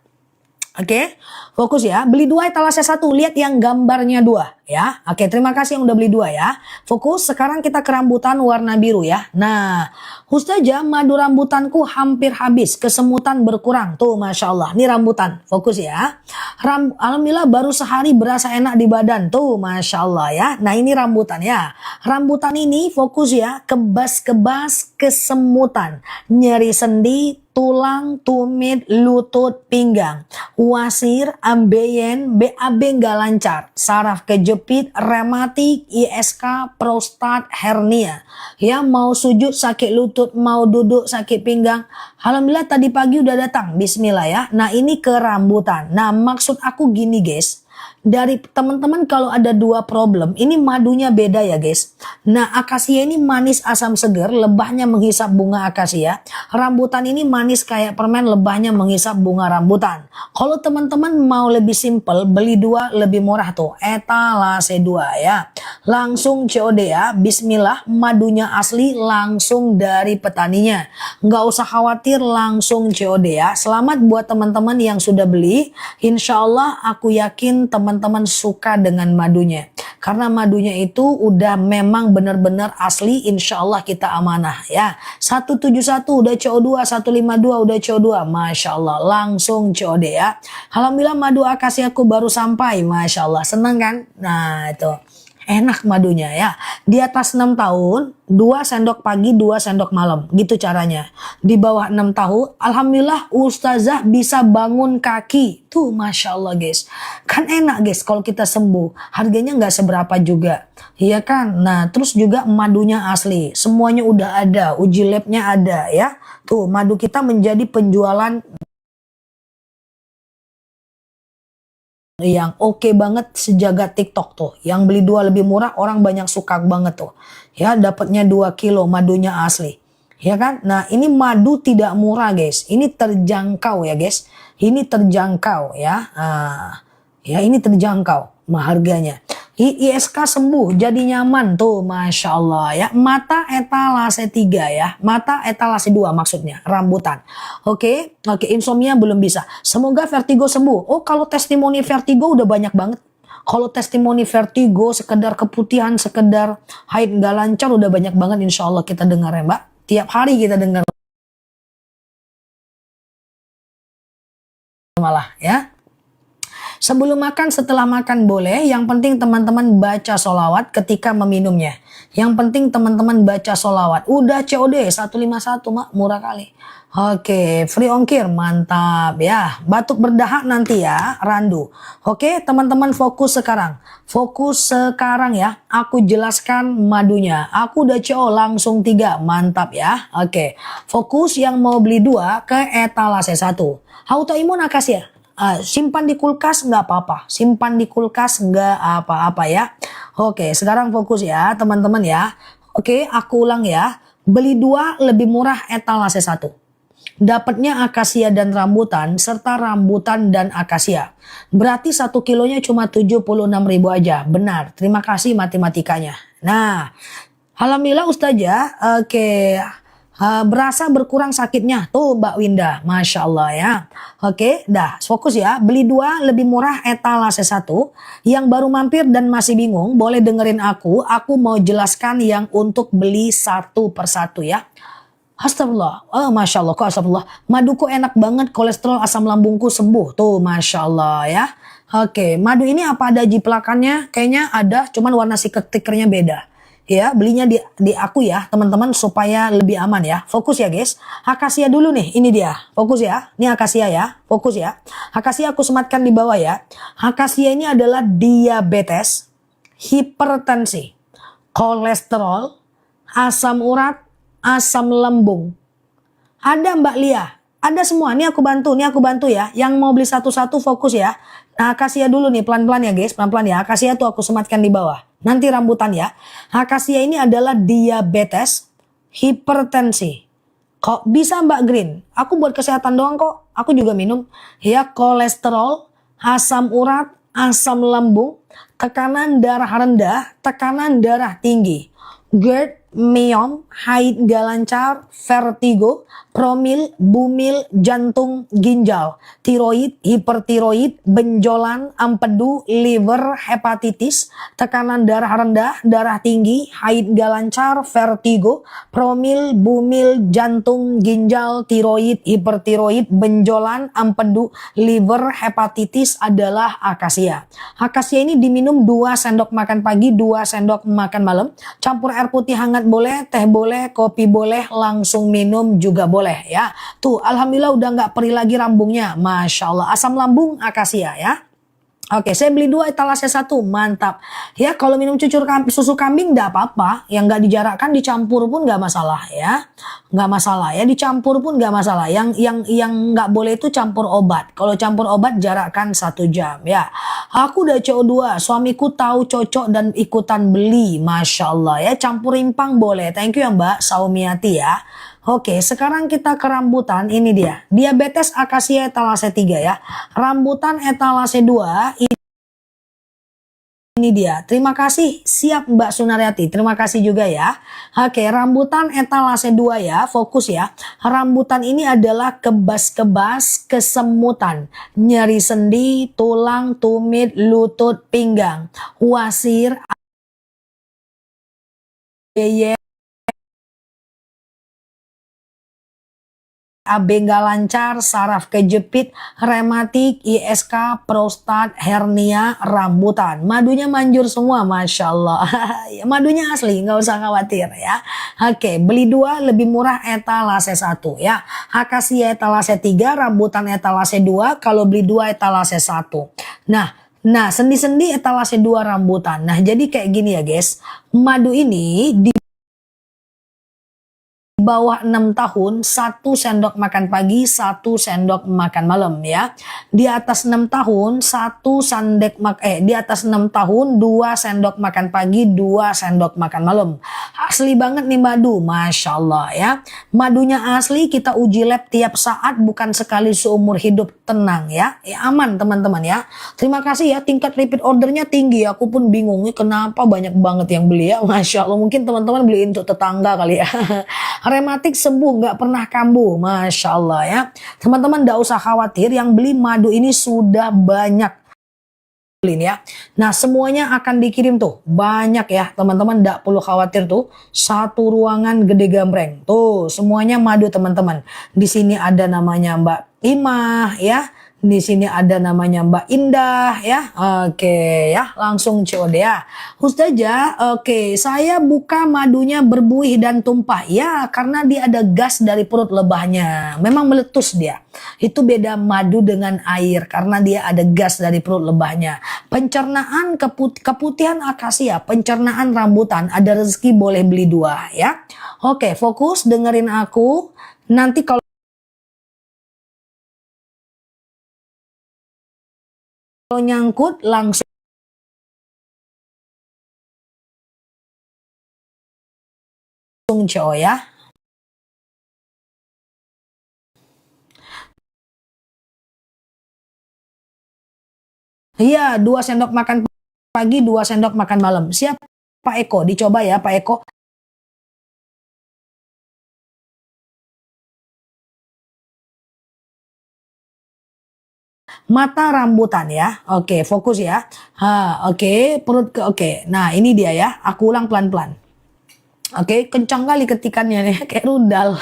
Oke, fokus ya. Beli 2 etalase 1. Lihat yang gambarnya 2 ya. Oke, terima kasih yang udah beli 2 ya. Fokus, sekarang kita ke rambutan warna biru ya. Nah, Ustazah, madu rambutanku hampir habis. Kesemutan berkurang. Tuh, Masya Allah. Ini rambutan. Fokus ya. Alhamdulillah baru sehari berasa enak di badan. Tuh, Masya Allah ya. Nah, ini rambutan ya. Rambutan ini fokus ya. Kebas-kebas kesemutan. Nyeri sendi, tulang, tumit, lutut, pinggang, wasir, ambeien, BAB nggak lancar, saraf kejepit, rematik, ISK, prostat, hernia. Ya, mau sujud sakit lutut, mau duduk sakit pinggang. Alhamdulillah tadi pagi udah datang, bismillah ya. Nah ini ke rambutan. Nah maksud aku gini guys. Dari teman-teman kalau ada 2 problem, ini madunya beda ya guys. Nah akasia ini manis asam seger, lebahnya menghisap bunga akasia. Rambutan ini manis kayak permen, lebahnya menghisap bunga rambutan. Kalau teman-teman mau lebih simple, beli 2 lebih murah tuh, etalase 2 ya. Langsung COD ya, bismillah, madunya asli langsung dari petaninya. Nggak usah khawatir, langsung COD ya. Selamat buat teman-teman yang sudah beli. Insya Allah aku yakin teman-teman suka dengan madunya. Karena madunya itu udah memang benar-benar asli, insya Allah kita amanah ya. 171 udah CO2, 152 udah CO2, Masya Allah langsung COD ya. Alhamdulillah madu akasiaku baru sampai, Masya Allah, seneng kan? Nah itu enak madunya ya. Di atas 6 tahun, 2 sendok pagi, 2 sendok malam. Gitu caranya. Di bawah 6 tahun, alhamdulillah ustazah bisa bangun kaki. Tuh Masya Allah guys. Kan enak guys kalau kita sembuh. Harganya nggak seberapa juga. Iya kan? Nah terus juga madunya asli. Semuanya udah ada. Uji labnya ada ya. Tuh madu kita menjadi penjualan yang oke banget sejagat TikTok tuh. Yang beli 2 lebih murah, orang banyak suka banget tuh. Ya, dapatnya 2 kilo madunya asli. Ya kan? Nah, ini madu tidak murah, guys. Ini terjangkau ya, guys. Ini terjangkau ya. Ya, ini terjangkau harganya. ISK sembuh, jadi nyaman tuh, Masya Allah ya. Mata etalase 3 ya. Mata etalase 2 maksudnya, rambutan. Oke, insomnia belum bisa. Semoga vertigo sembuh. Oh, kalau testimoni vertigo udah banyak banget. Kalau testimoni vertigo, sekedar keputihan, sekedar haid nggak lancar, udah banyak banget insya Allah kita dengar ya Mbak. Tiap hari kita dengar malah ya. Sebelum makan, setelah makan boleh. Yang penting teman-teman baca sholawat ketika meminumnya. Yang penting teman-teman baca sholawat. Udah COD 151 mak, murah kali. Oke, free ongkir, mantap ya. Batuk berdahak nanti ya, randu. Oke, teman-teman fokus sekarang. Fokus sekarang ya. Aku jelaskan madunya. Aku udah CO langsung 3, mantap ya. Oke, fokus yang mau beli 2 ke etalase 1. Autoimun akasia. Simpan di kulkas nggak apa-apa. Simpan di kulkas nggak apa-apa ya. Oke, sekarang fokus ya teman-teman ya. Oke, aku ulang ya. Beli 2 lebih murah etalase 1. Dapatnya akasia dan rambutan serta rambutan dan akasia. Berarti 1 kilonya cuma 76.000 aja. Benar. Terima kasih matematikanya. Nah, alhamdulillah Ustazah. Oke. Berasa berkurang sakitnya tuh Mbak Winda, Masya Allah ya. Oke, dah fokus ya. Beli 2 lebih murah etalase 1. Yang baru mampir dan masih bingung boleh dengerin aku. Aku mau jelaskan yang untuk beli satu persatu ya. Astagfirullah, oh Masya Allah, kok astagfirullah. Madu kok enak banget, kolesterol asam lambungku sembuh. Tuh Masya Allah ya. Oke, madu ini apa ada jiplakannya? Kayaknya ada, cuman warna stikernya beda. Ya, belinya di aku ya, teman-teman supaya lebih aman ya. Fokus ya guys. Akasia dulu nih, ini dia. Fokus ya. Ini akasia ya. Fokus ya. Akasia aku sematkan di bawah ya. Akasia ini adalah diabetes, hipertensi, kolesterol, asam urat, asam lambung. Ada Mbak Lia, ada semua. Nih aku bantu ya. Yang mau beli satu-satu fokus ya. Nah, akasia dulu nih pelan-pelan ya guys, pelan-pelan ya. Akasia tuh aku sematkan di bawah. Nanti rambutan ya. Akasia ini adalah diabetes, hipertensi. Kok bisa Mbak Green? Aku buat kesehatan doang kok. Aku juga minum. Ya, kolesterol, asam urat, asam lambung, tekanan darah rendah, tekanan darah tinggi, GERD, myom, haid gak lancar, vertigo, promil, bumil, jantung, ginjal, tiroid, hipertiroid, benjolan, empedu, liver, hepatitis, tekanan darah rendah, darah tinggi, haid gak lancar, vertigo, promil, bumil, jantung, ginjal, tiroid, hipertiroid, benjolan, empedu, liver, hepatitis adalah akasia. Akasia ini diminum 2 sendok makan pagi, 2 sendok makan malam, campur air putih hangat boleh, teh boleh, kopi boleh, langsung minum juga boleh ya. Tuh, alhamdulillah udah nggak perih lagi rambungnya. Masya Allah, asam lambung akasia ya. Oke, saya beli 2 etalase 1, mantap. Ya, kalau minum susu kambing nggak apa-apa. Yang nggak dijarakkan dicampur pun nggak masalah ya. Nggak masalah ya, dicampur pun nggak masalah. Yang nggak boleh itu campur obat. Kalau campur obat jarakkan 1 jam ya. Aku udah CO2, suamiku tahu cocok dan ikutan beli. Masya Allah ya, campur rimpang boleh. Thank you ya Mbak Saumiati ya. Oke, sekarang kita ke rambutan. Ini dia. Diabetes akasia etalase 3 ya. Rambutan etalase 2. Ini dia. Terima kasih. Siap Mbak Sunaryati. Terima kasih juga ya. Oke, rambutan etalase 2 ya. Fokus ya. Rambutan ini adalah kebas-kebas kesemutan. Nyeri sendi, tulang, tumit, lutut, pinggang. Wasir, BAB nggak lancar, saraf kejepit, rematik, ISK, prostat, hernia, rambutan. Madunya manjur semua, Masya Allah. Madunya asli, nggak usah khawatir ya. Oke, beli 2 lebih murah etalase 1 ya. Akasia etalase 3, rambutan etalase 2, kalau beli 2 etalase 1. Nah, sendi-sendi etalase 2 rambutan. Nah, jadi kayak gini ya guys. Madu ini di bawah 6 tahun 1 sendok makan pagi, 1 sendok makan malam ya. Di atas 6 tahun di atas 6 tahun 2 sendok makan pagi, 2 sendok makan malam. Asli banget nih madu, Masya Allah ya. Madunya asli, kita uji lab tiap saat, bukan sekali seumur hidup. Tenang ya, aman teman-teman ya. Terima kasih ya, tingkat repeat ordernya tinggi. Aku pun bingung nih kenapa banyak banget yang beli ya. Masya Allah, mungkin teman-teman beliin untuk tetangga kali ya. Rematik sembuh, nggak pernah kambuh, Masya Allah ya. Teman-teman nggak usah khawatir, yang beli madu ini sudah banyak ya. Nah, semuanya akan dikirim tuh, banyak ya teman-teman, nggak perlu khawatir tuh. Satu ruangan gede gambreng tuh, semuanya madu teman-teman. Di sini ada namanya Mbak Imah ya. Di sini ada namanya Mbak Indah ya. Oke ya, langsung COD ya. Ustazah, oke, saya buka madunya berbuih dan tumpah. Ya, karena dia ada gas dari perut lebahnya. Memang meletus dia. Itu beda madu dengan air karena dia ada gas dari perut lebahnya. Pencernaan keputihan akasia, pencernaan rambutan, ada rezeki boleh beli 2 ya. Oke, fokus dengerin aku. Nanti kalau nyangkut langsung CO ya. Iya, 2 sendok makan pagi, 2 sendok makan malam. Siap Pak Eko, dicoba ya Pak Eko. Mata rambutan ya. Oke, fokus ya. Oke, perut oke. Nah, ini dia ya. Aku ulang pelan-pelan. Oke, kencang kali ketikannya nih, kayak rudal.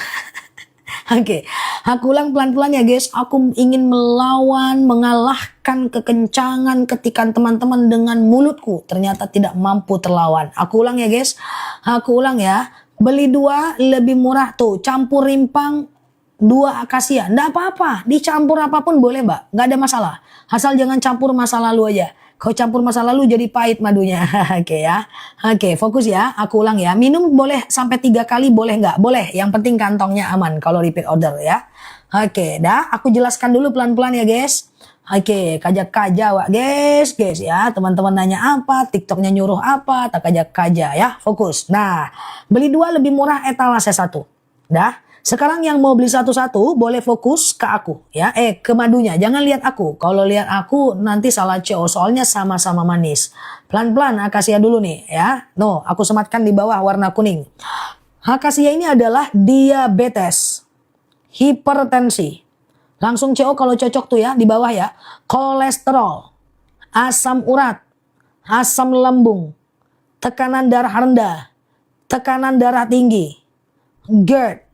Oke, aku ulang pelan-pelan ya guys. Aku ingin melawan, mengalahkan kekencangan ketikan teman-teman dengan mulutku. Ternyata tidak mampu terlawan. Aku ulang ya guys. Aku ulang ya. Beli 2 lebih murah tuh. Campur rimpang 2 akasia. Nggak apa-apa. Dicampur apapun boleh mbak. Nggak ada masalah. Asal jangan campur masa lalu aja. Kalau campur masa lalu jadi pahit madunya. Oke ya. Oke, fokus ya. Aku ulang ya. Minum boleh sampai 3 kali, boleh nggak? Boleh. Yang penting kantongnya aman kalau repeat order ya. Oke, dah. Aku jelaskan dulu pelan-pelan ya guys. Oke, kajak-kaja wak guys ya. Teman-teman nanya apa, TikToknya nyuruh apa, tak kajak-kaja ya. Fokus. Nah, beli 2 lebih murah etalase 1. Dah. Sekarang yang mau beli satu-satu boleh fokus ke aku ya. Ke madunya, jangan lihat aku. Kalau lihat aku nanti salah CO, soalnya sama-sama manis. Pelan-pelan akasia dulu nih ya. No, aku sematkan di bawah warna kuning. Akasia ini adalah diabetes, hipertensi. Langsung CO kalau cocok tuh ya di bawah ya. Kolesterol, asam urat, asam lambung, tekanan darah rendah, tekanan darah tinggi, GERD,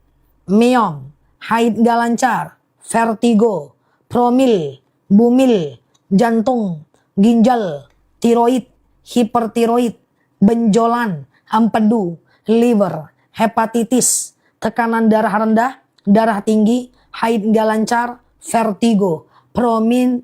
miom, haid gak lancar, vertigo, promil, bumil, jantung, ginjal, tiroid, hipertiroid, benjolan, empedu, liver, hepatitis, tekanan darah rendah, darah tinggi, haid gak lancar, vertigo, promil,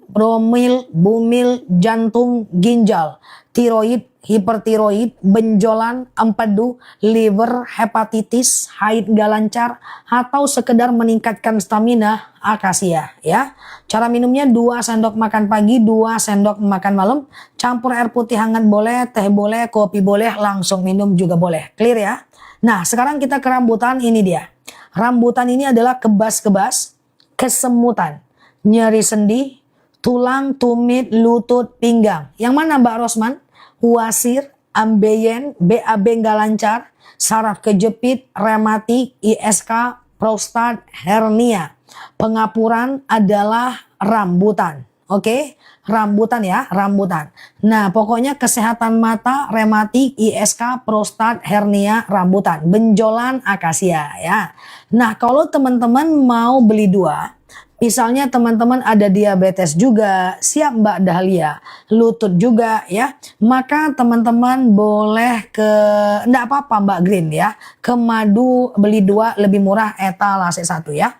bumil, jantung, ginjal, tiroid, hipertiroid, benjolan, empedu, liver, hepatitis, haid gak lancar, atau sekedar meningkatkan stamina, akasia ya. Cara minumnya 2 sendok makan pagi, 2 sendok makan malam, campur air putih hangat boleh, teh boleh, kopi boleh, langsung minum juga boleh. Clear ya? Nah, sekarang kita ke rambutan. Ini dia. Rambutan ini adalah kebas-kebas, kesemutan, nyeri sendi, tulang, tumit, lutut, pinggang. Yang mana Mbak Rosman? Wasir, ambeien, BAB nggak lancar, saraf kejepit, rematik, ISK, prostat, hernia. Pengapuran adalah rambutan. Oke, rambutan ya, rambutan. Nah, pokoknya kesehatan mata, rematik, ISK, prostat, hernia, rambutan, benjolan, akasia ya. Nah, kalau teman-teman mau beli dua, misalnya teman-teman ada diabetes juga, siap Mbak Dahlia, lutut juga ya, maka teman-teman boleh enggak apa-apa Mbak Green ya, ke Madu beli dua lebih murah etalase 1 ya.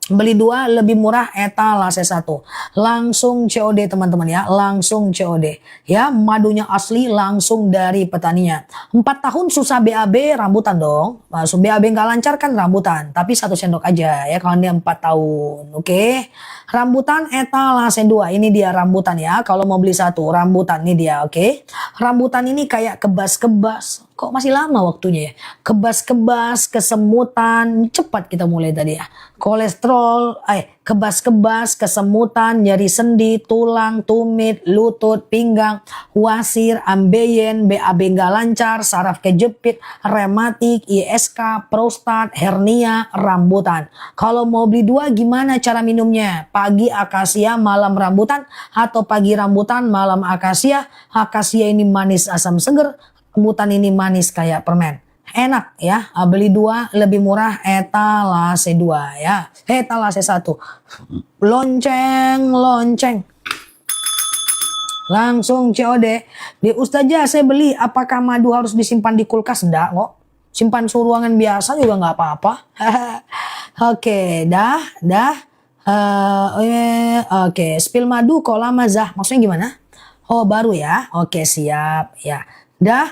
Beli dua lebih murah etalase 1. Langsung COD teman-teman ya, langsung COD. Ya, madunya asli langsung dari petaninya. 4 tahun susah BAB rambutan dong. Masuk BAB nggak lancar kan rambutan, tapi 1 sendok aja ya kalau dia 4 tahun. Oke. Rambutan etalase 2. Ini dia rambutan ya. Kalau mau beli 1 rambutan ini dia, oke. Rambutan ini kayak kebas-kebas. Kok masih lama waktunya ya? Kebas-kebas, kesemutan, cepat kita mulai tadi ya. Kolesterol, kebas-kebas, kesemutan, nyeri sendi, tulang, tumit, lutut, pinggang, wasir, ambeien, BAB nggak lancar, saraf kejepit, rematik, ISK, prostat, hernia, rambutan. Kalau mau beli dua gimana cara minumnya? Pagi akasia, malam rambutan, atau pagi rambutan, malam akasia. Akasia ini manis asam seger, rambutan ini manis kayak permen. Enak ya, beli dua lebih murah etalase 2 ya. Etalase 1. Lonceng. Langsung COD. Di Ustazah saya beli, apakah madu harus disimpan di kulkas? Enggak kok. Simpan suhu ruangan biasa juga nggak apa-apa. Oke, dah. Oke, spill madu kok lama Zah? Maksudnya gimana? Oh baru ya? Oke siap ya.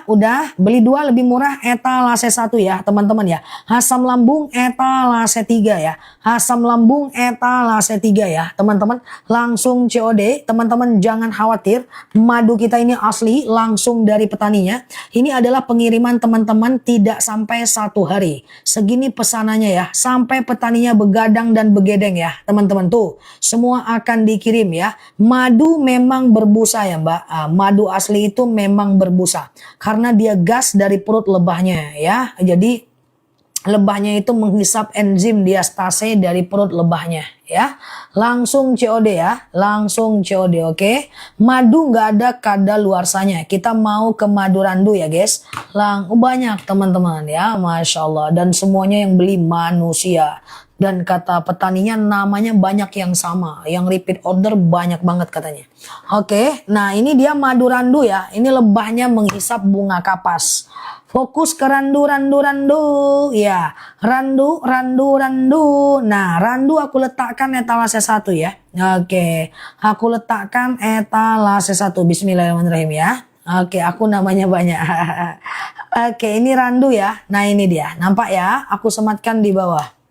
Udah beli dua lebih murah etalase 1 ya teman-teman ya. Asam lambung etalase 3 ya. Asam lambung etalase 3 ya teman-teman. Langsung COD, teman-teman jangan khawatir. Madu kita ini asli langsung dari petaninya. Ini adalah pengiriman teman-teman tidak sampai 1 hari. Segini pesanannya ya. Sampai petaninya begadang dan begedeng ya teman-teman tuh. Semua akan dikirim ya. Madu memang berbusa ya Mbak. Madu asli itu memang berbusa. Karena dia gas dari perut lebahnya ya. Jadi lebahnya itu menghisap enzim diastase dari perut lebahnya ya. Langsung COD ya. Langsung COD oke. Madu nggak ada kadaluarsanya. Kita mau ke madu randu ya guys. Banyak teman-teman ya. Masya Allah. Dan semuanya yang beli manusia. Dan kata petaninya namanya banyak yang sama. Yang repeat order banyak banget katanya. Oke, nah ini dia madu randu ya. Ini lebahnya menghisap bunga kapas. Fokus ke randu. Ya, randu. Nah, randu aku letakkan etalase 1 ya. Oke, aku letakkan etalase 1. Bismillahirrahmanirrahim ya. Oke, aku namanya banyak. Oke, ini randu ya. Nah ini dia, nampak ya. Aku sematkan di bawah.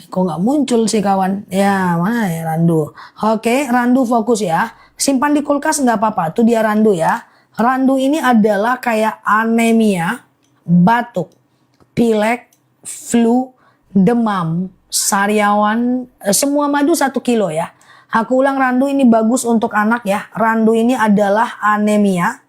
Kok nggak muncul sih kawan? Ya mana ya randu? Oke, randu fokus ya. Simpan di kulkas nggak apa-apa. Tuh dia randu ya. Randu ini adalah kayak anemia, batuk, pilek, flu, demam, sariawan, semua madu 1 kilo ya. Aku ulang randu ini bagus untuk anak ya. Randu ini adalah anemia,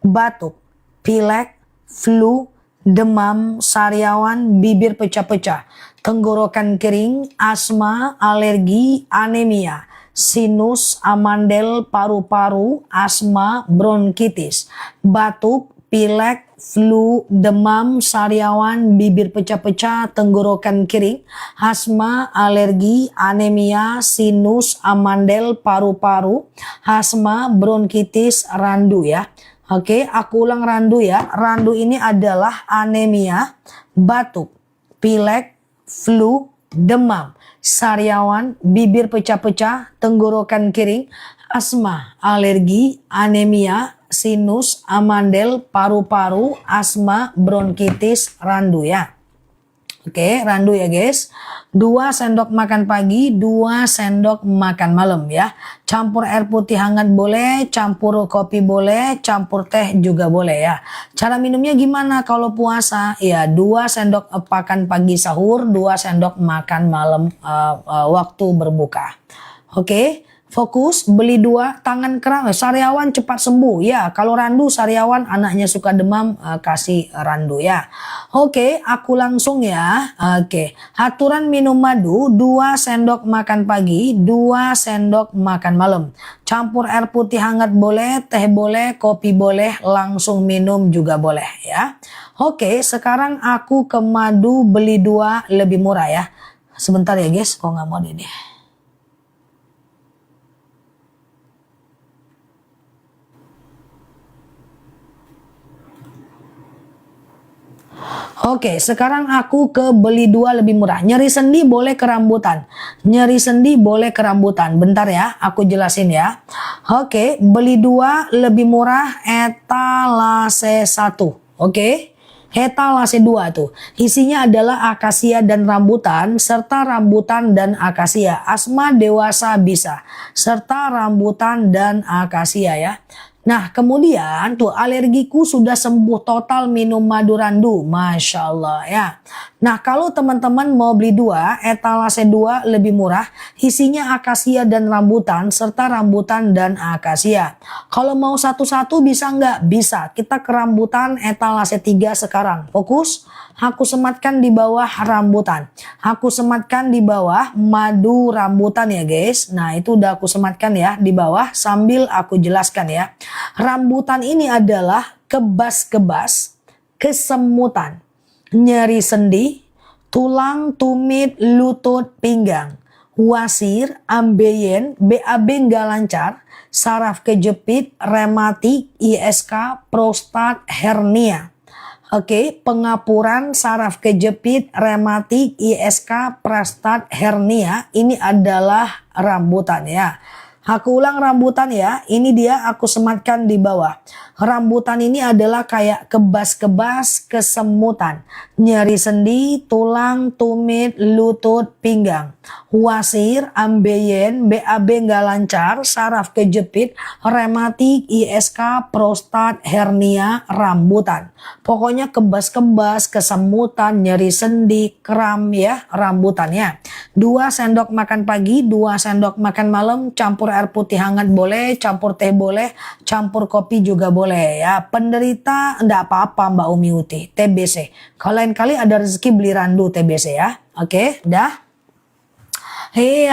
batuk, pilek, flu, demam, sariawan, bibir pecah-pecah, tenggorokan kering, asma, alergi, anemia, sinus, amandel, paru-paru, asma, bronkitis, batuk, pilek, flu, demam, sariawan, bibir pecah-pecah, tenggorokan kering, asma, alergi, anemia, sinus, amandel, paru-paru, asma, bronkitis, randu ya. Oke, aku ulang randu ya. Randu ini adalah anemia, batuk, pilek, flu, demam, sariawan, bibir pecah-pecah, tenggorokan kering, asma, alergi, anemia, sinus, amandel, paru-paru, asma, bronkitis, randu ya. Oke, randu ya guys. 2 sendok makan pagi, 2 sendok makan malam ya. Campur air putih hangat boleh, campur kopi boleh, campur teh juga boleh ya. Cara minumnya gimana kalau puasa? Ya 2 sendok makan pagi sahur, 2 sendok makan malam waktu berbuka. Oke. Fokus, beli 2, tangan kram, sariawan cepat sembuh. Ya, kalau randu sariawan anaknya suka demam, kasih randu ya. Oke, aku langsung ya. Oke, aturan minum madu 2 sendok makan pagi, 2 sendok makan malam. Campur air putih hangat boleh, teh boleh, kopi boleh, langsung minum juga boleh ya. Oke, sekarang aku ke madu beli 2 lebih murah ya. Sebentar ya guys, kok nggak mau ini. Oke, sekarang aku ke beli 2 lebih murah. Nyeri sendi boleh ke rambutan. Nyeri sendi boleh ke rambutan. Bentar ya, aku jelasin ya. Oke, beli 2 lebih murah etalase 1. Oke. Etalase 2 tuh. Isinya adalah akasia dan rambutan serta rambutan dan akasia. Asma dewasa bisa serta rambutan dan akasia ya. Nah kemudian tuh alergiku sudah sembuh total minum madu randu. Masya Allah ya. Nah kalau teman-teman mau beli 2, etalase 2 lebih murah. Isinya akasia dan rambutan serta rambutan dan akasia. Kalau mau satu-satu bisa nggak? Bisa. Kita ke rambutan etalase 3 sekarang. Fokus. Aku sematkan di bawah rambutan. Aku sematkan di bawah madu rambutan ya guys. Nah itu udah aku sematkan ya di bawah sambil aku jelaskan ya. Rambutan ini adalah kebas-kebas, kesemutan, nyeri sendi, tulang, tumit, lutut, pinggang, wasir, ambeien, BAB nggak lancar, saraf kejepit, rematik, ISK, prostat, hernia. Oke, pengapuran, saraf kejepit, rematik, ISK, prostat, hernia. Ini adalah rambutan ya. Aku ulang rambutan ya. Ini dia aku sematkan di bawah. Rambutan ini adalah kayak kebas-kebas, kesemutan, nyeri sendi, tulang, tumit, lutut, pinggang, wasir, ambeien, BAB nggak lancar, saraf kejepit, rematik, ISK, prostat, hernia, rambutan. Pokoknya kebas-kebas, kesemutan, nyeri sendi, kram ya rambutannya. 2 sendok makan pagi, 2 sendok makan malam, campur air putih hangat boleh, campur teh boleh, campur kopi juga boleh ya. Penderita enggak apa-apa Mbak Umi Uti, TBC. Kalau lain kali ada rezeki beli randu TBC ya. Oke, dah. Hei.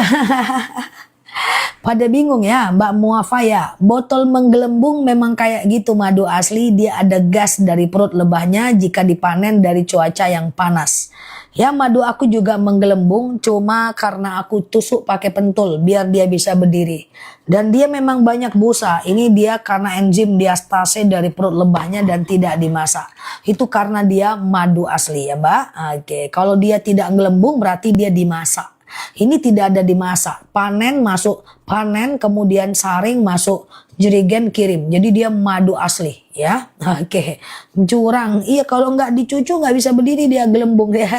Pada bingung ya Mbak Muafa ya. Botol menggelembung memang kayak gitu madu asli. Dia ada gas dari perut lebahnya jika dipanen dari cuaca yang panas. Ya madu aku juga menggelembung cuma karena aku tusuk pakai pentul biar dia bisa berdiri. Dan dia memang banyak busa. Ini dia karena enzim diastase dari perut lebahnya dan tidak dimasak. Itu karena dia madu asli ya Mbak. Oke, kalau dia tidak gelembung berarti dia dimasak. Ini tidak ada dimasak. Panen masuk, panen kemudian saring masuk, jerigen kirim. Jadi dia madu asli ya. Oke, curang. Iya kalau nggak dicucu nggak bisa berdiri dia gelembung ya.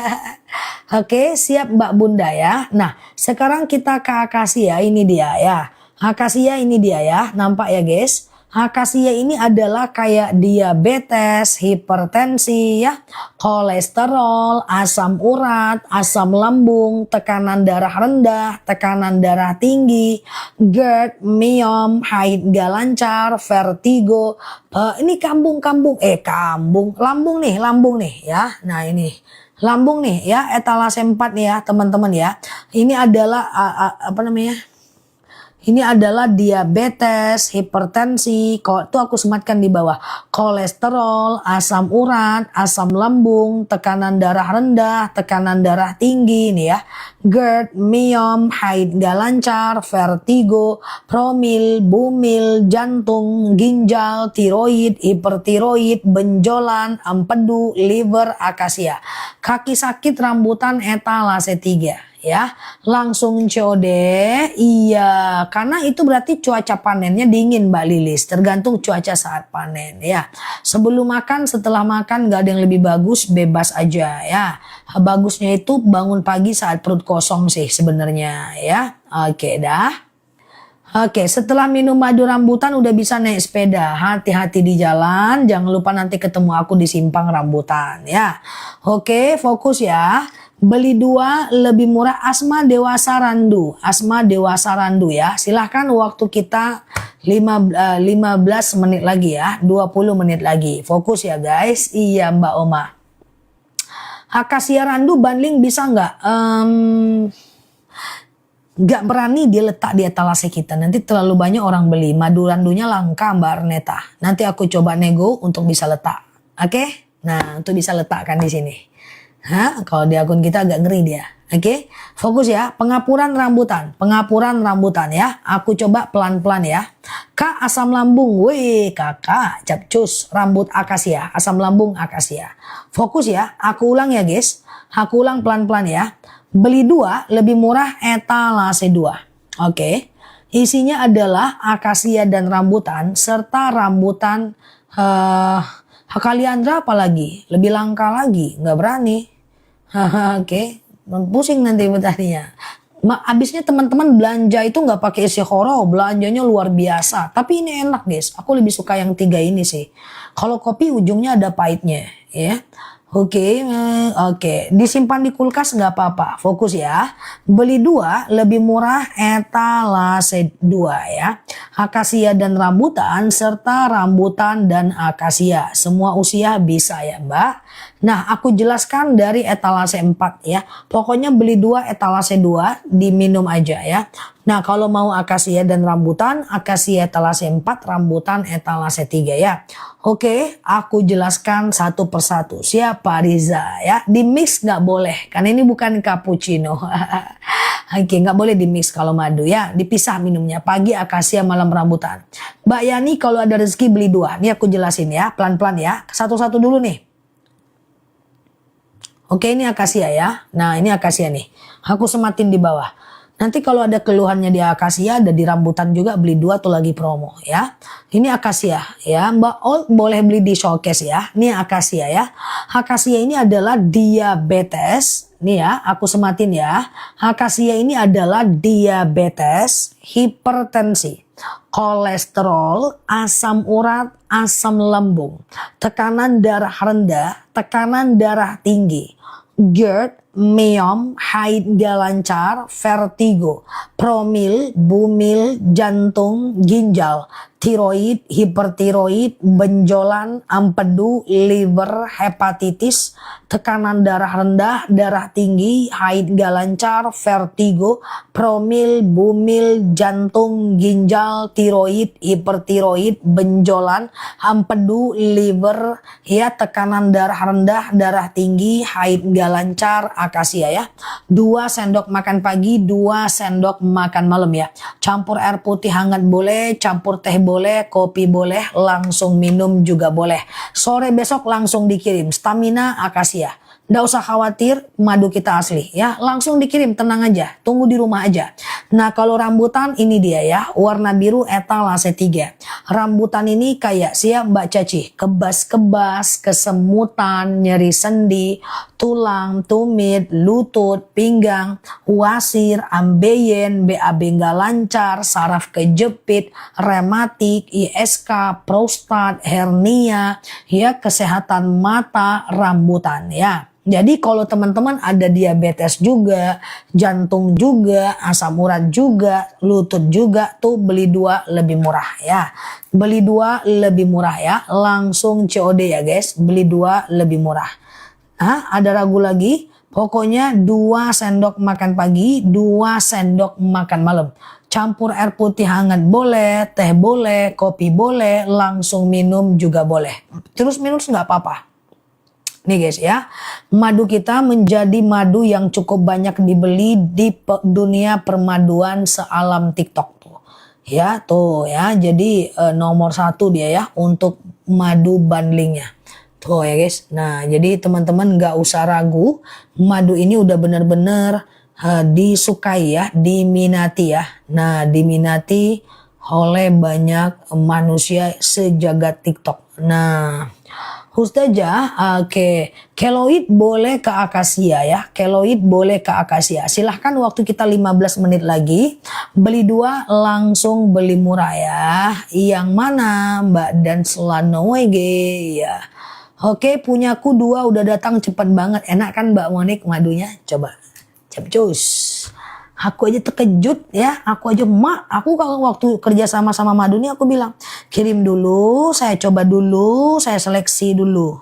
Oke, siap Mbak Bunda ya. Nah, sekarang kita ke akasia ini dia ya. Akasia ini dia ya. Nampak ya guys? Akasia ini adalah kayak diabetes, hipertensi ya, kolesterol, asam urat, asam lambung, tekanan darah rendah, tekanan darah tinggi, GERD, myom, haid gak lancar, vertigo, ini lambung nih ya. Nah ini lambung nih ya, etalase 4 nih ya teman-teman ya. Ini adalah apa namanya? Ini adalah diabetes, hipertensi, kok itu aku sematkan di bawah. Kolesterol, asam urat, asam lambung, tekanan darah rendah, tekanan darah tinggi nih ya. GERD, myom, haid gak lancar, vertigo, promil, bumil, jantung, ginjal, tiroid, hipertiroid, benjolan, empedu, liver, akasia. Kaki sakit, rambutan, etalase 3. Ya, langsung COD. Iya, karena itu berarti cuaca panennya dingin Mbak Lilis, tergantung cuaca saat panen ya. Sebelum makan, setelah makan gak ada yang lebih bagus, bebas aja ya. Bagusnya itu bangun pagi saat perut kosong sih sebenarnya ya. Oke dah. Oke, setelah minum madu rambutan udah bisa naik sepeda. Hati-hati di jalan, jangan lupa nanti ketemu aku di simpang rambutan ya. Oke, fokus ya. Beli 2 lebih murah. Asma Dewasa Randu. Asma Dewasa Randu ya. Silahkan waktu kita 15 menit lagi ya. 20 menit lagi. Fokus ya guys. Iya Mbak Oma. Akasia Randu bundling bisa nggak? Nggak berani dia letak di etalase kita. Nanti terlalu banyak orang beli. Madu randunya langka Mbak Arneta. Nanti aku coba nego untuk bisa letak. Oke? Nah, untuk bisa letakkan di sini. Kalau di akun kita agak ngeri dia. Oke, fokus ya. Pengapuran rambutan. Pengapuran rambutan ya. Aku coba pelan-pelan ya. Kak, asam lambung. Wih, kakak. Capcus. Rambut akasia. Asam lambung akasia. Fokus ya. Aku ulang ya guys. Aku ulang pelan-pelan ya. Beli 2 lebih murah etalase 2. Oke. Isinya adalah akasia dan rambutan. Serta rambutan Hakaliandra apalagi. Lebih langka lagi. Nggak berani. Oke. Pusing nanti bertanya. Abisnya teman-teman belanja itu nggak pakai isi horo, belanjanya luar biasa. Tapi ini enak guys, aku lebih suka yang 3 ini sih. Kalau kopi ujungnya ada pahitnya, ya. Oke, disimpan di kulkas nggak apa-apa. Fokus ya. Beli 2 lebih murah etalase 2 ya. Akasia dan rambutan serta rambutan dan akasia. Semua usia bisa ya Mbak. Nah, aku jelaskan dari etalase 4 ya. Pokoknya beli 2 etalase 2 diminum aja ya. Nah, kalau mau akasia dan rambutan, akasia etalase 4, rambutan etalase 3 ya. Oke, aku jelaskan satu persatu. Siapa Riza ya? Di mix nggak boleh, karena ini bukan cappuccino. Oke, nggak boleh di mix kalau madu ya. Dipisah minumnya. Pagi akasia, malam rambutan. Mbak Yani kalau ada rezeki beli 2. Ini aku jelasin ya, pelan-pelan ya. Satu-satu dulu nih. Oke, ini akasia ya. Nah, ini akasia nih. Aku sematin di bawah. Nanti kalau ada keluhannya di akasia, ada di rambutan juga, beli 2 tuh lagi promo ya. Ini akasia ya. Mbak Ol boleh beli di showcase ya. Ini akasia ya. Akasia ini adalah diabetes. Nih ya, aku sematin ya. Akasia ini adalah diabetes, hipertensi, kolesterol, asam urat, asam lambung, tekanan darah rendah, tekanan darah tinggi, GERD, meom, haid gak lancar, vertigo, promil, bumil, jantung, ginjal, tiroid, hipertiroid, benjolan, empedu, liver, hepatitis, tekanan darah rendah, darah tinggi, haid gak lancar, vertigo, promil, bumil, jantung, ginjal, tiroid, hipertiroid, benjolan, empedu, liver, ya tekanan darah rendah, darah tinggi, haid gak lancar, akasia ya. 2 sendok makan pagi, 2 sendok makan malam ya. Campur air putih hangat boleh, campur teh boleh, kopi boleh, langsung minum juga boleh. Sore besok langsung dikirim. Stamina akasia. Nggak usah khawatir, madu kita asli ya. Langsung dikirim, tenang aja. Tunggu di rumah aja. Nah, kalau rambutan ini dia ya. Warna biru etalase 3. Rambutan ini kayak siap Mbak Caci. Kebas-kebas, kesemutan, nyeri sendi, tulang, tumit, lutut, pinggang, wasir, ambeien, BAB nggak lancar, saraf kejepit, rematik, ISK, prostat, hernia, ya kesehatan mata, rambutan ya. Jadi kalau teman-teman ada diabetes juga, jantung juga, asam urat juga, lutut juga, tuh beli 2 lebih murah ya. Beli 2 lebih murah ya. Langsung COD ya guys. Beli 2 lebih murah. Ada ragu lagi? Pokoknya 2 sendok makan pagi, 2 sendok makan malam. Campur air putih hangat boleh, teh boleh, kopi boleh, langsung minum juga boleh. Terus minum nggak apa-apa. Nih guys ya, madu kita menjadi madu yang cukup banyak dibeli di dunia permaduan sealam TikTok tuh. Ya tuh ya, jadi nomor 1 dia ya untuk madu bundlingnya. Tuh ya guys, nah jadi teman-teman nggak usah ragu, madu ini udah bener-bener disukai ya, diminati ya. Nah diminati oleh banyak manusia sejagat TikTok. Nah Ustazah, oke. Keloid boleh ke akasia ya. Keloid boleh ke akasia. Silahkan waktu kita 15 menit lagi. Beli 2 langsung beli murah ya. Yang mana Mbak dan Selanoege ya. Oke, punyaku 2 udah datang cepet banget. Enak kan Mbak Monik madunya? Coba. Capcus. Aku aja terkejut ya. Aku aja aku kalau waktu kerja sama madu nih aku bilang, kirim dulu, saya coba dulu, saya seleksi dulu.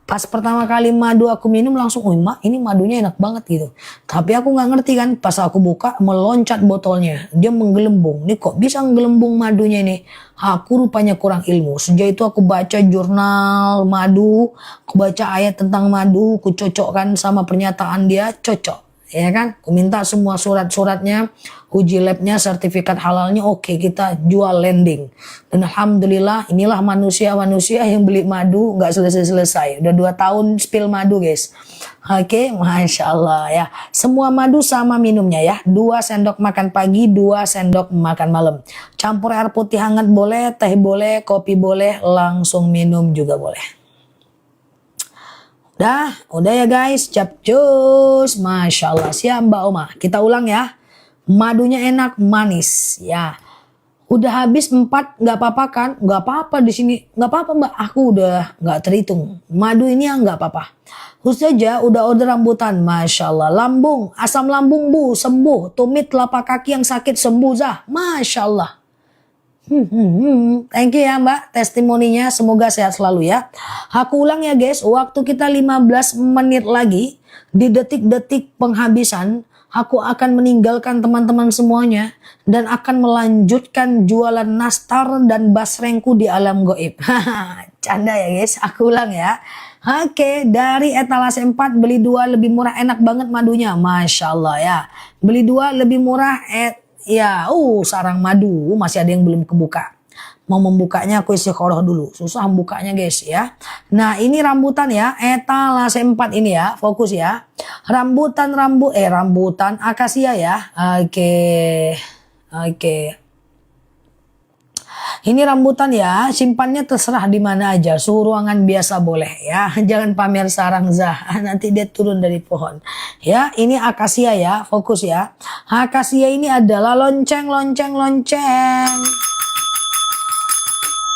Pas pertama kali madu aku minum langsung, mak ini madunya enak banget gitu. Tapi aku nggak ngerti kan, pas aku buka meloncat botolnya, dia menggelembung. Ini kok bisa menggelembung madunya ini? Aku rupanya kurang ilmu. Sejak itu aku baca jurnal madu, aku baca ayat tentang madu, aku cocokkan sama pernyataan dia, cocok. Ya kan, aku minta semua surat-suratnya, uji labnya, sertifikat halalnya, oke kita jual landing. Dan alhamdulillah inilah manusia-manusia yang beli madu nggak selesai-selesai. Udah 2 tahun spill madu guys. Oke, Masya Allah ya. Semua madu sama minumnya ya. 2 sendok makan pagi, 2 sendok makan malam. Campur air putih hangat boleh, teh boleh, kopi boleh, langsung minum juga boleh. Udah ya guys, capcus, Masya Allah, siap Mbak Oma. Kita ulang ya, madunya enak, manis ya. Udah habis 4, nggak apa-apa kan? Nggak apa-apa di sini, nggak apa-apa Mbak. Aku udah nggak terhitung. Madu ini ya nggak apa-apa. Khusus aja udah order rambutan, Masya Allah. Lambung, asam lambung bu, sembuh. Tumit telapak kaki yang sakit sembuh Zah, Masya Allah. Thank you ya Mbak testimoninya, semoga sehat selalu ya. Aku ulang ya guys, waktu kita 15 menit lagi di detik-detik penghabisan, aku akan meninggalkan teman-teman semuanya dan akan melanjutkan jualan nastar dan basrengku di alam goib. Canda ya guys, aku ulang ya. Oke, dari etalase 4 beli 2 lebih murah, enak banget madunya, Masya Allah ya. Beli 2 lebih murah, ya, sarang madu masih ada yang belum kebuka. Mau membukanya aku istikharah dulu. Susah membukanya guys ya. Nah, ini rambutan ya, etalase 4 ini ya, fokus ya. Rambutan akasia ya. Oke. Ini rambutan ya, simpannya terserah di mana aja, suhu ruangan biasa boleh ya. Jangan pamer sarang Zah, nanti dia turun dari pohon. Ya, ini akasia ya, fokus ya. Akasia ini adalah lonceng.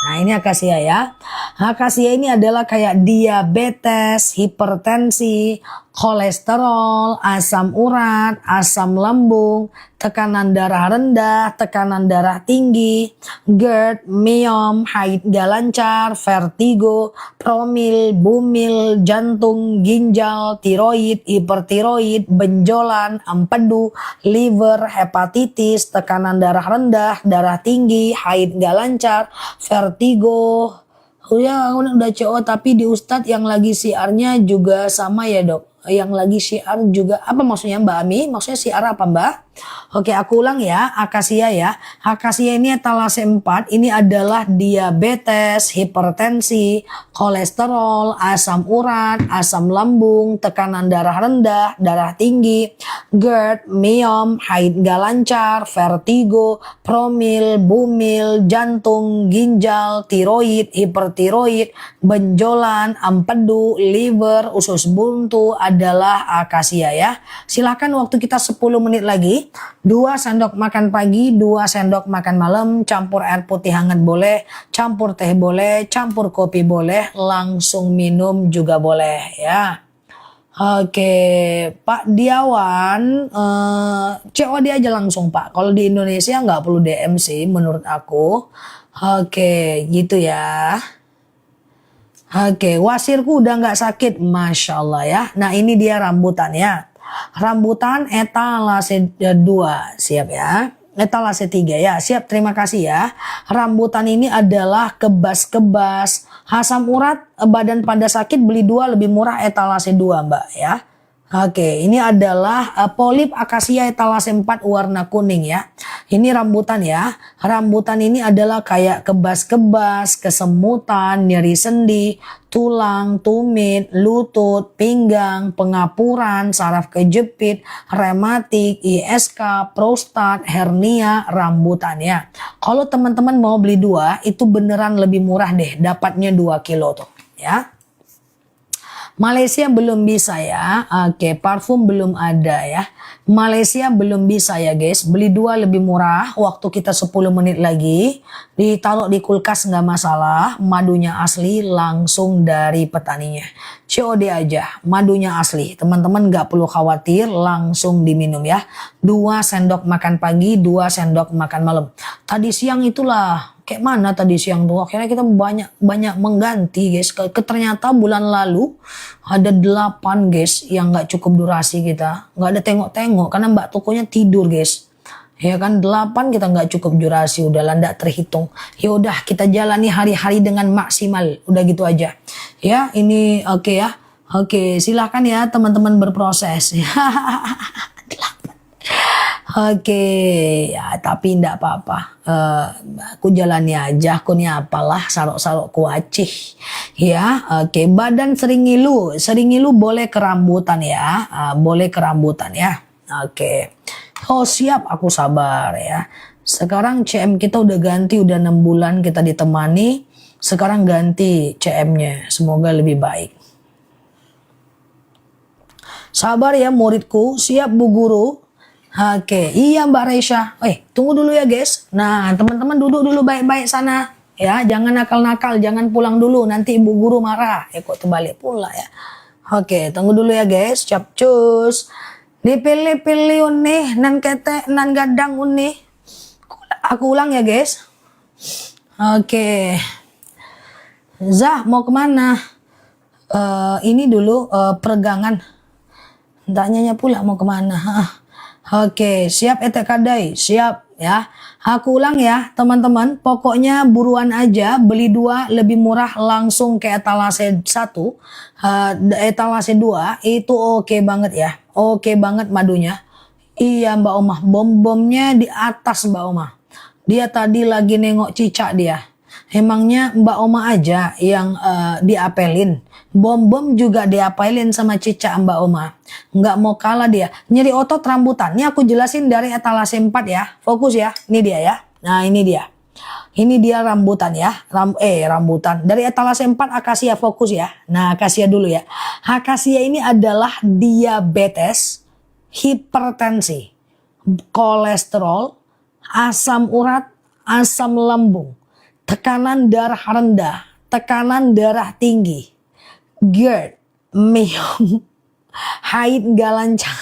Nah, ini akasia ya. Akasia ini adalah kayak diabetes, hipertensi, kolesterol, asam urat, asam lambung, tekanan darah rendah, tekanan darah tinggi, GERD, myom, haid gak lancar, vertigo, promil, bumil, jantung, ginjal, tiroid, hipertiroid, benjolan, empedu, liver, hepatitis, tekanan darah rendah, darah tinggi, haid gak lancar, vertigo. Ya udah CO, tapi di Ustadz yang lagi siarnya juga sama ya dok. Yang lagi syiar juga, apa maksudnya Mbak Ami? Maksudnya syiar apa Mbak? Oke, aku ulang ya, akasia ya. Akasia ini etalase 4, ini adalah diabetes, hipertensi, kolesterol, asam urat, asam lambung, tekanan darah rendah, darah tinggi, GERD, myom, haid gak lancar, vertigo, promil, bumil, jantung, ginjal, tiroid, hipertiroid, benjolan, empedu, liver, usus buntu, adalah akasia ya. Silakan waktu kita 10 menit lagi. 2 sendok makan pagi, 2 sendok makan malam, campur air putih hangat boleh, campur teh boleh, campur kopi boleh, langsung minum juga boleh ya. Oke, Pak Diawan, COD aja langsung Pak. Kalau di Indonesia nggak perlu DM sih menurut aku. Oke, gitu ya. Oke, wasirku udah nggak sakit, Masya Allah ya. Nah, ini dia rambutan ya. Rambutan etalase 2, siap ya. Etalase 3 ya, siap, terima kasih ya. Rambutan ini adalah kebas-kebas, asam urat, badan pada sakit, beli 2 lebih murah, etalase 2 Mbak ya. Oke, ini adalah polip akasia etalase 4 warna kuning ya. Ini rambutan ya. Rambutan ini adalah kayak kebas-kebas, kesemutan, nyeri sendi, tulang, tumit, lutut, pinggang, pengapuran, saraf kejepit, rematik, ISK, prostat, hernia, rambutan ya. Kalau teman-teman mau beli 2, itu beneran lebih murah deh. Dapatnya 2 kilo tuh ya. Malaysia belum bisa ya. Oke, parfum belum ada ya. Malaysia belum bisa ya guys. Beli 2 lebih murah. Waktu kita 10 menit lagi. Ditaruh di kulkas nggak masalah. Madunya asli langsung dari petaninya. COD aja. Madunya asli. Teman-teman nggak perlu khawatir. Langsung diminum ya. 2 sendok makan pagi, 2 sendok makan malam. Tadi siang itulah. Kayak mana tadi siang tuh? Akhirnya kita banyak mengganti guys. Ternyata bulan lalu ada 8 guys yang nggak cukup durasi kita. Nggak ada tengok-tengok karena mbak tokonya tidur guys. Ya kan 8 kita nggak cukup durasi, udah nggak terhitung. Ya udah kita jalani hari-hari dengan maksimal. Udah gitu aja. Ya ini oke ya. Oke silahkan ya teman-teman berproses. Oke, ya tapi ndak apa-apa. Aku jalani aja, aku nih apalah sarok-sarok kuacih. Ya, oke. Badan sering ngilu boleh kerambutan ya, boleh kerambutan ya. Oke. Oh siap, aku sabar ya. Sekarang CM kita udah ganti, udah 6 bulan kita ditemani. Sekarang ganti CM-nya, semoga lebih baik. Sabar ya muridku, siap Bu Guru. Oke, iya Mbak Reisha. Tunggu dulu ya guys. Nah, teman-teman duduk dulu baik-baik sana. Ya, jangan nakal-nakal, jangan pulang dulu. Nanti ibu guru marah. Kok terbalik pula ya. Oke, tunggu dulu ya guys. Capcus. Dipilih-pilih unih, nan ketek, nan gadang unih. Aku ulang ya guys. Oke. Zah, mau kemana? Ini dulu peregangan. Tanyanya pula mau kemana. Oke, siap etek kadai, siap ya. Aku ulang ya teman-teman, pokoknya buruan aja, beli 2 lebih murah langsung ke etalase 1, etalase 2 itu oke banget ya, oke banget madunya. Iya Mbak Omah, bom-bomnya di atas Mbak Omah. Dia tadi lagi nengok cicak dia. Emangnya Mbak Oma aja yang diapelin. Bom-bom juga diapelin sama cicak Mbak Oma. Nggak mau kalah dia. Nyeri otot rambutan. Ini aku jelasin dari etalase 4 ya. Fokus ya. Ini dia ya. Nah ini dia. Ini dia rambutan ya. Rambutan. Dari etalase 4 akasia fokus ya. Nah akasia dulu ya. Akasia ini adalah diabetes, hipertensi, kolesterol, asam urat, asam lambung, tekanan darah rendah, tekanan darah tinggi, GERD, myom, haid gak lancar,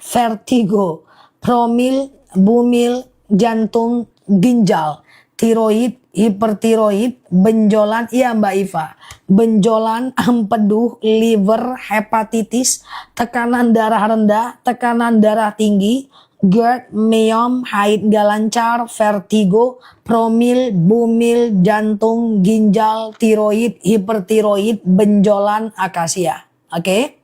vertigo, promil, bumil, jantung, ginjal, tiroid, hipertiroid, benjolan, iya Mbak Iva, benjolan, empedu, liver, hepatitis, tekanan darah rendah, tekanan darah tinggi, GERD, myom, haid gak lancar, vertigo, promil, bumil, jantung, ginjal, tiroid, hipertiroid, benjolan, akasia. Oke?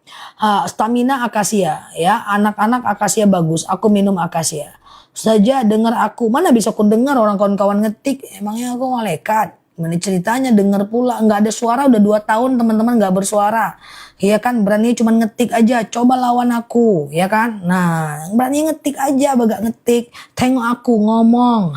Stamina akasia ya. Anak-anak akasia bagus. Aku minum akasia. Saja dengar aku. Mana bisa aku dengar orang kawan-kawan ngetik. Emangnya aku malaikat. Mana ceritanya dengar pula. Nggak ada suara udah 2 tahun teman-teman nggak bersuara. Ya kan berani cuma ngetik aja, coba lawan aku, ya kan? Nah, berani ngetik aja, bagak ngetik. Tengok aku ngomong,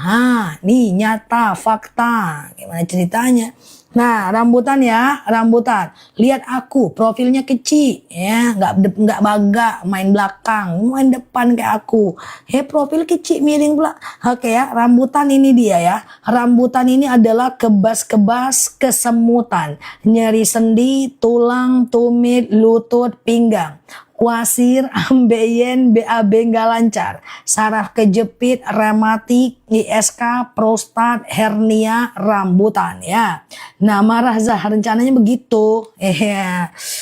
nih nyata, fakta. Gimana ceritanya? Nah, rambutan ya, rambutan. Lihat aku, profilnya kecil, ya, nggak bagak, main belakang, main depan kayak aku. Profil kecil, miring pula. Oke ya, rambutan ini dia ya. Rambutan ini adalah kebas-kebas kesemutan, nyeri sendi, tulang, tumit, lutut, pinggang. Wasir, ambeien, BAB nggak lancar, saraf kejepit, rematik, ISK, prostat, hernia, rambutan ya. Nah marah Zah rencananya begitu,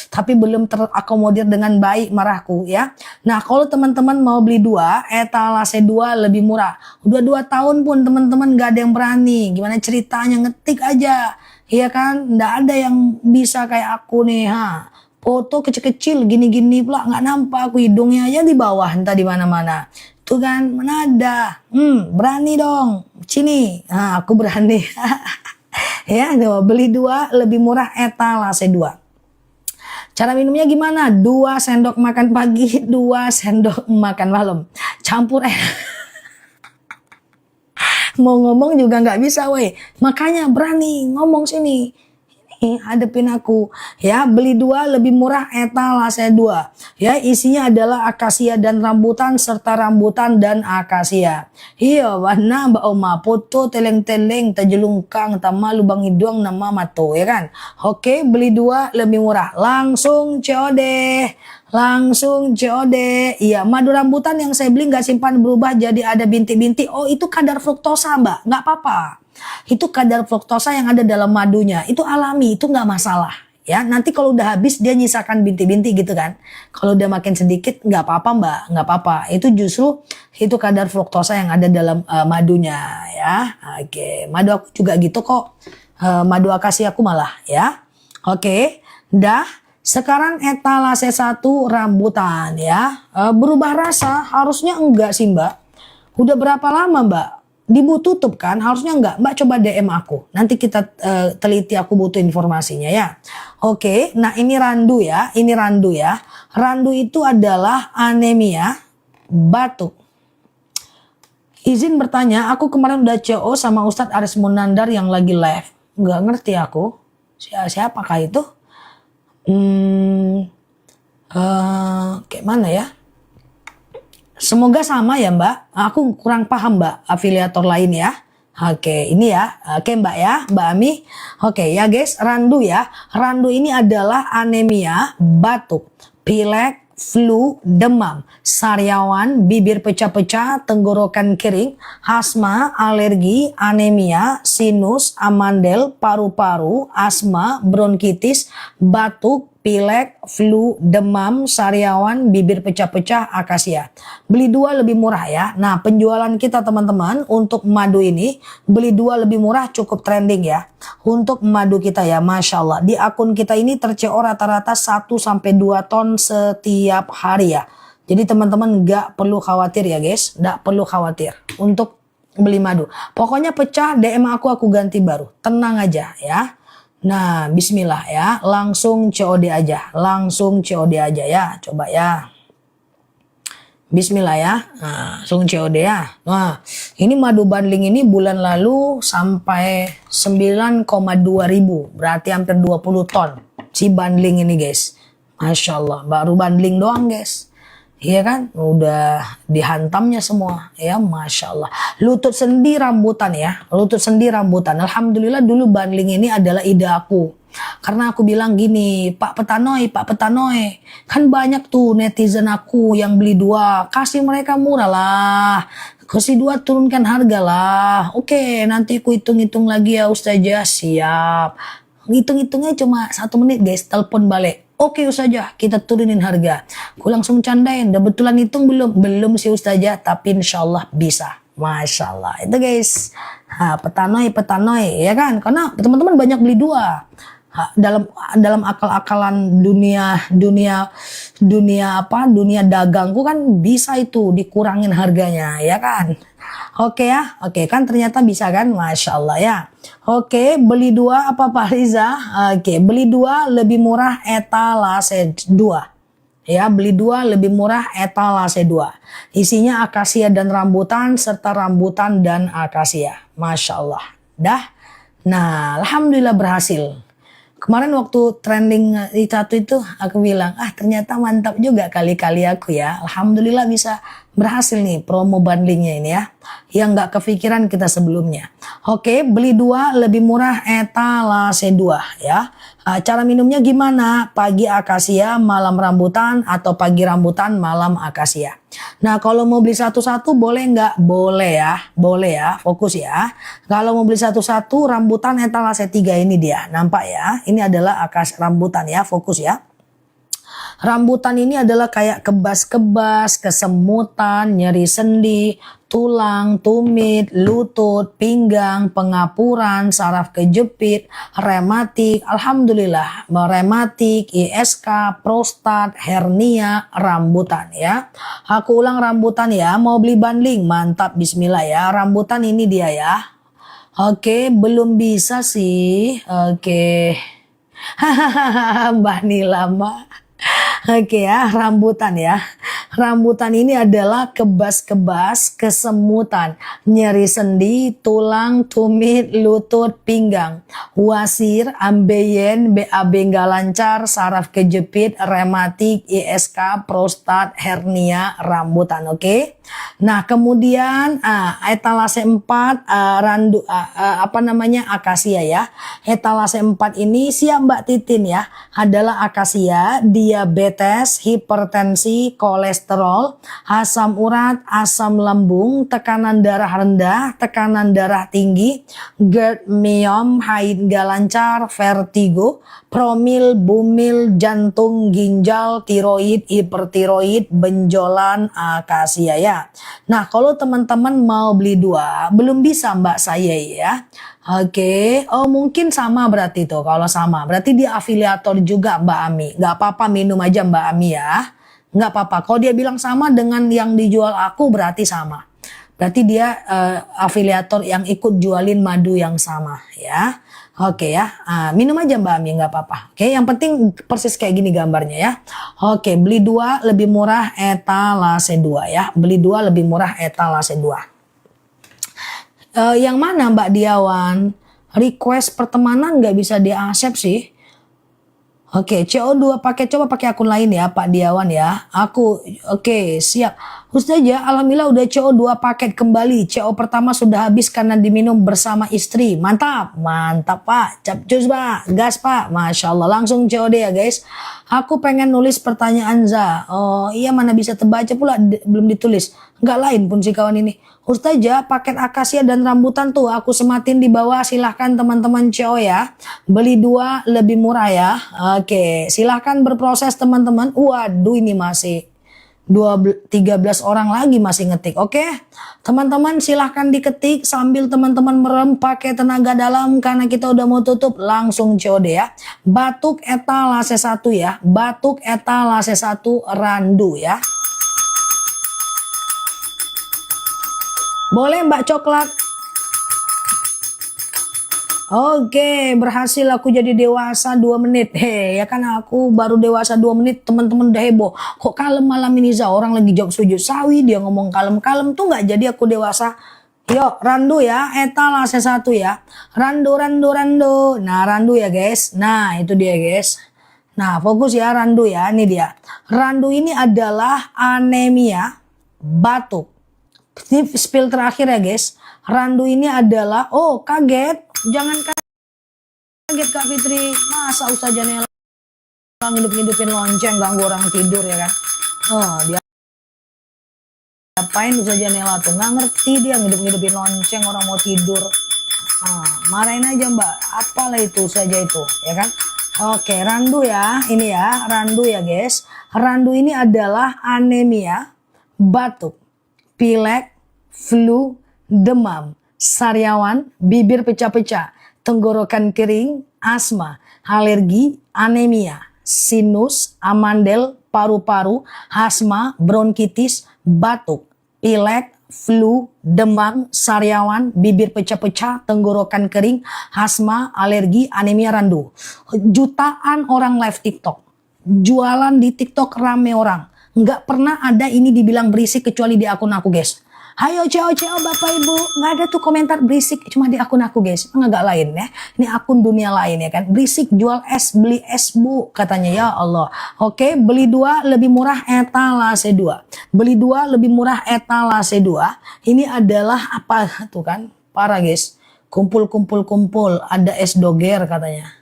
tapi belum terakomodir dengan baik marahku ya. Nah kalau teman-teman mau beli 2, etalase 2 lebih murah. Udah 2 tahun pun teman-teman nggak ada yang berani. Gimana ceritanya ngetik aja, iya kan? Nggak ada yang bisa kayak aku nih Foto kecil-kecil gini-gini pula nggak nampak aku hidungnya aja di bawah entah di mana-mana. Tuh kan mana ada. Berani dong. Sini. Nah, aku berani. Ya, beli 2 lebih murah etalase 2. Cara minumnya gimana? 2 sendok makan pagi, 2 sendok makan malam. Campur Mau ngomong juga nggak bisa, weh. Makanya berani ngomong sini. hadepin aku ya. Beli dua lebih murah etalase 2 ya. Isinya adalah akasia dan rambutan serta rambutan dan akasia. Iya warna mbak oma foto teleng-teleng tajelungkang tama lubang hidung nama mato ya kan. Oke, beli dua lebih murah. Langsung COD. Langsung COD. Iya, madu rambutan yang saya beli nggak simpan berubah jadi ada bintik-bintik. Oh, itu kadar fruktosa, Mbak. Nggak apa-apa. Itu kadar fruktosa yang ada dalam madunya. Itu alami, itu nggak masalah. Ya, nanti kalau udah habis dia nyisakan bintik-bintik gitu kan. Kalau udah makin sedikit nggak apa-apa, Mbak. Nggak apa-apa. Itu justru itu kadar fruktosa yang ada dalam madunya ya. Oke, madu aku juga gitu kok. Madu akasia aku malah ya. Oke, dah. Sekarang etalase 1 rambutan ya. Berubah rasa harusnya enggak sih Mbak. Udah berapa lama Mbak? Dibu tutup kan? Harusnya enggak. Mbak coba DM aku. Nanti kita teliti, aku butuh informasinya ya. Oke, nah ini randu ya. Ini randu ya. Randu itu adalah anemia batuk. Izin bertanya, aku kemarin udah CO sama Ustadz Aris Munandar yang lagi live. Enggak ngerti aku. Siapakah itu? Kayak mana ya? Semoga sama ya Mbak. Aku kurang paham Mbak, afiliator lain ya. Oke, ini ya. Oke Mbak ya, Mbak Ami. Oke ya guys, randu ya. Randu ini adalah anemia, batuk, pilek, flu, demam, sariawan, bibir pecah-pecah, tenggorokan kering, asma, alergi, anemia, sinus, amandel, paru-paru, asma, bronkitis, batuk, pilek, flu, demam, sariawan, bibir pecah-pecah, akasia. Beli dua lebih murah ya. Nah, penjualan kita teman-teman untuk madu ini, beli dua lebih murah cukup trending ya. Untuk madu kita ya, Masya Allah. Di akun kita ini terCO rata-rata 1-2 ton setiap hari ya. Jadi teman-teman gak perlu khawatir ya guys. Gak perlu khawatir untuk beli madu. Pokoknya pecah DM aku ganti baru. Tenang aja ya. Nah, bismillah ya, langsung COD aja, langsung COD aja ya, coba ya. Bismillah ya, nah, langsung COD ya. Nah, ini madu bundling ini bulan lalu sampai 9,2 ribu, berarti hampir 20 ton si bundling ini guys. Masya Allah, baru bundling doang guys. Iya kan, udah dihantamnya semua ya, Masya Allah. Lutut sendi rambutan ya, lutut sendi rambutan. Alhamdulillah dulu bundling ini adalah ide aku. Karena aku bilang gini, Pak Petanoy, kan banyak tuh netizen aku yang beli dua, kasih mereka murah lah. Kasih dua, turunkan harga lah. Oke, nanti aku hitung-hitung lagi ya Ustazah, siap. Hitung-hitungnya cuma 1 menit guys, telepon balik. Oke Ustazah, kita turunin harga. Aku langsung candain, udah betulan hitung belum? Belum sih Ustazah, tapi insya Allah bisa. Masya Allah, itu guys. Petanoy ya kan? Karena teman-teman banyak beli dua. Dalam akal-akalan dunia dagangku kan bisa itu dikurangin harganya, ya kan? Oke ya, oke kan ternyata bisa kan, Masya Allah ya. Oke, beli dua apa Pak Riza? Oke, beli dua lebih murah etalase 2. Ya, beli dua lebih murah etalase 2. Isinya akasia dan rambutan serta rambutan dan akasia. Masya Allah. Dah. Nah, alhamdulillah berhasil. Kemarin waktu trending itu aku bilang, ternyata mantap juga kali-kali aku ya. Alhamdulillah bisa berhasil nih promo bundlingnya ini ya. Yang nggak kepikiran kita sebelumnya. Oke, beli dua lebih murah etalase 2 ya. Cara minumnya gimana? Pagi akasia, malam rambutan, atau pagi rambutan, malam akasia. Nah, kalau mau beli satu-satu boleh nggak? Boleh ya, fokus ya. Kalau mau beli satu-satu, rambutan etalase 3 ini dia, nampak ya. Ini adalah rambutan ya, fokus ya. Rambutan ini adalah kayak kebas-kebas, kesemutan, nyeri sendi, tulang, tumit, lutut, pinggang, pengapuran, saraf kejepit, rematik, alhamdulillah, rematik, ISK, prostat, hernia, rambutan ya. Aku ulang rambutan ya, mau beli bundling, mantap, bismillah ya. Rambutan ini dia ya. Oke, belum bisa sih. Oke. Mbak Nila, Mbak. Oke ya, rambutan ya. Rambutan ini adalah kebas-kebas, kesemutan, nyeri sendi, tulang, tumit, lutut, pinggang, wasir, ambeien, BAB nggak lancar, saraf kejepit, rematik, ISK, prostat, hernia, rambutan. Oke. Nah, kemudian etalase 4 akasia ya. Etalase 4 ini siap Mbak Titin ya, adalah akasia, diabetes, hipertensi, kolesterol, asam urat, asam lambung, tekanan darah rendah, tekanan darah tinggi, GERD, myom, haid gak lancar, vertigo, promil, bumil, jantung, ginjal, tiroid, hipertiroid, benjolan, akasia ya. Nah, kalau teman-teman mau beli 2, belum bisa Mbak saya ya. Oke, oh mungkin sama berarti tuh. Kalau sama, berarti dia afiliator juga Mbak Ami. Gak apa-apa, minum aja Mbak Ami ya. Gak apa-apa. Kalau dia bilang sama dengan yang dijual aku, berarti sama. Berarti dia afiliator yang ikut jualin madu yang sama ya. Oke ya, minum aja Mbak Ami, nggak apa-apa. Oke, yang penting persis kayak gini gambarnya ya. Oke, beli 2 lebih murah etalase 2 ya. Beli 2 lebih murah etalase 2. Yang mana Mbak Diawan? Request pertemanan nggak bisa di-accept sih. Oke, CO2 coba pakai akun lain ya Pak Diawan ya. Oke, siap. Ustazah, alhamdulillah udah CO2 paket kembali. CO pertama sudah habis karena diminum bersama istri. Mantap, mantap Pak. Capcus Pak, gas Pak. Masya Allah, langsung COD ya guys. Aku pengen nulis pertanyaan Za. Oh iya, mana bisa terbaca pula, belum ditulis. Nggak lain pun si kawan ini. Ustazah, paket akasia dan rambutan tuh aku sematin di bawah. Silahkan teman-teman CO ya. Beli 2 lebih murah ya. Oke, silahkan berproses teman-teman. Waduh, ini masih 13 orang lagi masih ngetik. Oke, teman-teman silahkan diketik sambil teman-teman merem pakai tenaga dalam karena kita udah mau tutup. Langsung COD ya. Batuk etalase 1 ya. Batuk etalase 1 randu ya. Boleh Mbak Coklat. Oke, berhasil aku jadi dewasa 2 menit. Ya kan aku baru dewasa 2 menit, teman-teman udah heboh. Kok kalem malam ini Za? Orang lagi jawab sujud sawi, dia ngomong kalem-kalem tuh nggak jadi aku dewasa. Yuk, randu ya, etalase 1 ya. Randu. Nah, randu ya guys. Nah, itu dia guys. Nah, fokus ya randu ya, ini dia. Randu ini adalah anemia, batuk. Ini spill terakhir ya guys. Randu ini adalah, oh kaget. Jangan kaget Kak Fitri, masa Ustazah Nela ngidup-ngidupin lonceng ganggu orang tidur ya kan. Oh dia apain Ustazah Nela tuh, nggak ngerti dia ngidup-ngidupin lonceng orang mau tidur. Marahin aja Mbak, apalah itu saja itu ya kan. Oke, randu ya, ini ya randu ya guys. Randu ini adalah anemia, batuk, pilek, flu, demam, sariawan, bibir pecah-pecah, tenggorokan kering, asma, alergi, anemia, sinus, amandel, paru-paru, asma, bronkitis, batuk, pilek, flu, demam, sariawan, bibir pecah-pecah, tenggorokan kering, asma, alergi, anemia, randu. Jutaan orang live TikTok, jualan di TikTok rame orang. Nggak pernah ada ini dibilang berisik kecuali di akun aku guys. Hayo CEO Bapak Ibu, nggak ada tuh komentar berisik cuma di akun aku guys. Nggak lain ya, ini akun dunia lain ya kan. Berisik jual es, beli es Bu katanya ya Allah. Oke, beli 2 lebih murah etalase 2. Beli 2 lebih murah etalase 2. Ini adalah apa tuh kan, parah guys. Kumpul, ada es doger katanya.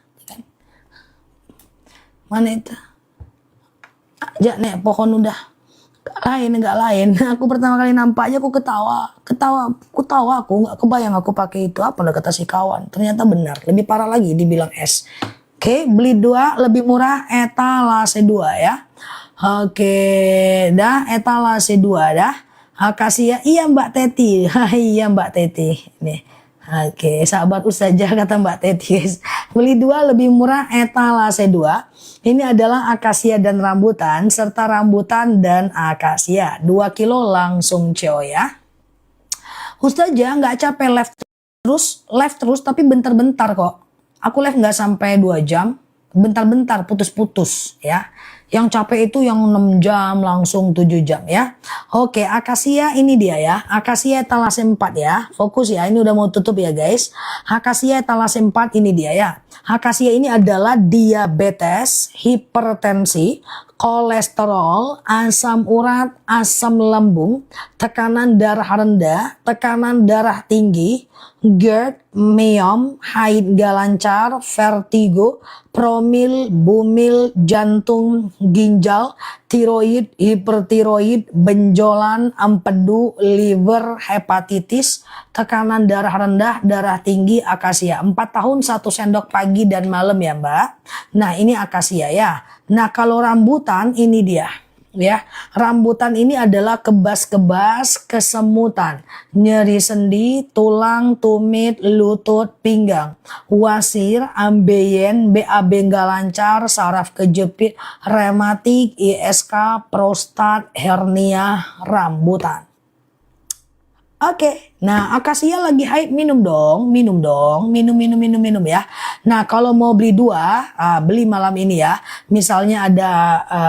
Mana itu? Aja nek pohon udah nggak lain. Aku pertama kali nampak aja aku ketawa aku nggak kebayang aku pakai itu apa, udah kata si kawan ternyata benar, lebih parah lagi dibilang es. Oke, beli 2 lebih murah etalase 2 ya. Oke, dah etalase 2 dah. Akasia iya Mbak Teti. Iya Mbak Teti nih. Oke, sahabat Ustazah kata Mbak Teti guys. Beli 2 lebih murah etalase 2. Ini adalah akasia dan rambutan serta rambutan dan akasia. 2 kilo langsung CO ya. Ustazah nggak capek live terus tapi bentar-bentar kok. Aku live nggak sampai 2 jam. Bentar-bentar putus-putus ya. Yang capek itu yang 6 jam langsung 7 jam ya. Oke, akasia ini dia ya. Akasia etalase 4 ya. Fokus ya, ini udah mau tutup ya guys. Akasia etalase 4 ini dia ya. Akasia ini adalah diabetes, hipertensi, kolesterol, asam urat, asam lambung, tekanan darah rendah, tekanan darah tinggi, GERD, meom, haid gak lancar, vertigo, promil, bumil, jantung, ginjal, tiroid, hipertiroid, benjolan, empedu, liver, hepatitis, tekanan darah rendah, darah tinggi, akasia. 4 tahun 1 sendok pagi dan malam ya Mbak. Nah ini akasia ya. Nah kalau rambutan ini dia. Ya, rambutan ini adalah kebas-kebas, kesemutan, nyeri sendi, tulang, tumit, lutut, pinggang, wasir, ambeien, BAB nggak lancar, saraf kejepit, rematik, ISK, prostat, hernia, rambutan. Oke, nah akasia lagi hype, minum dong, minum ya. Nah kalau mau beli 2, beli malam ini ya. Misalnya ada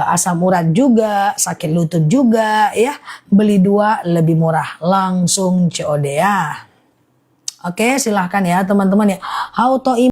asam urat juga, sakit lutut juga ya. Beli 2 lebih murah, langsung COD ya. Oke, silahkan ya teman-teman ya. Autoimun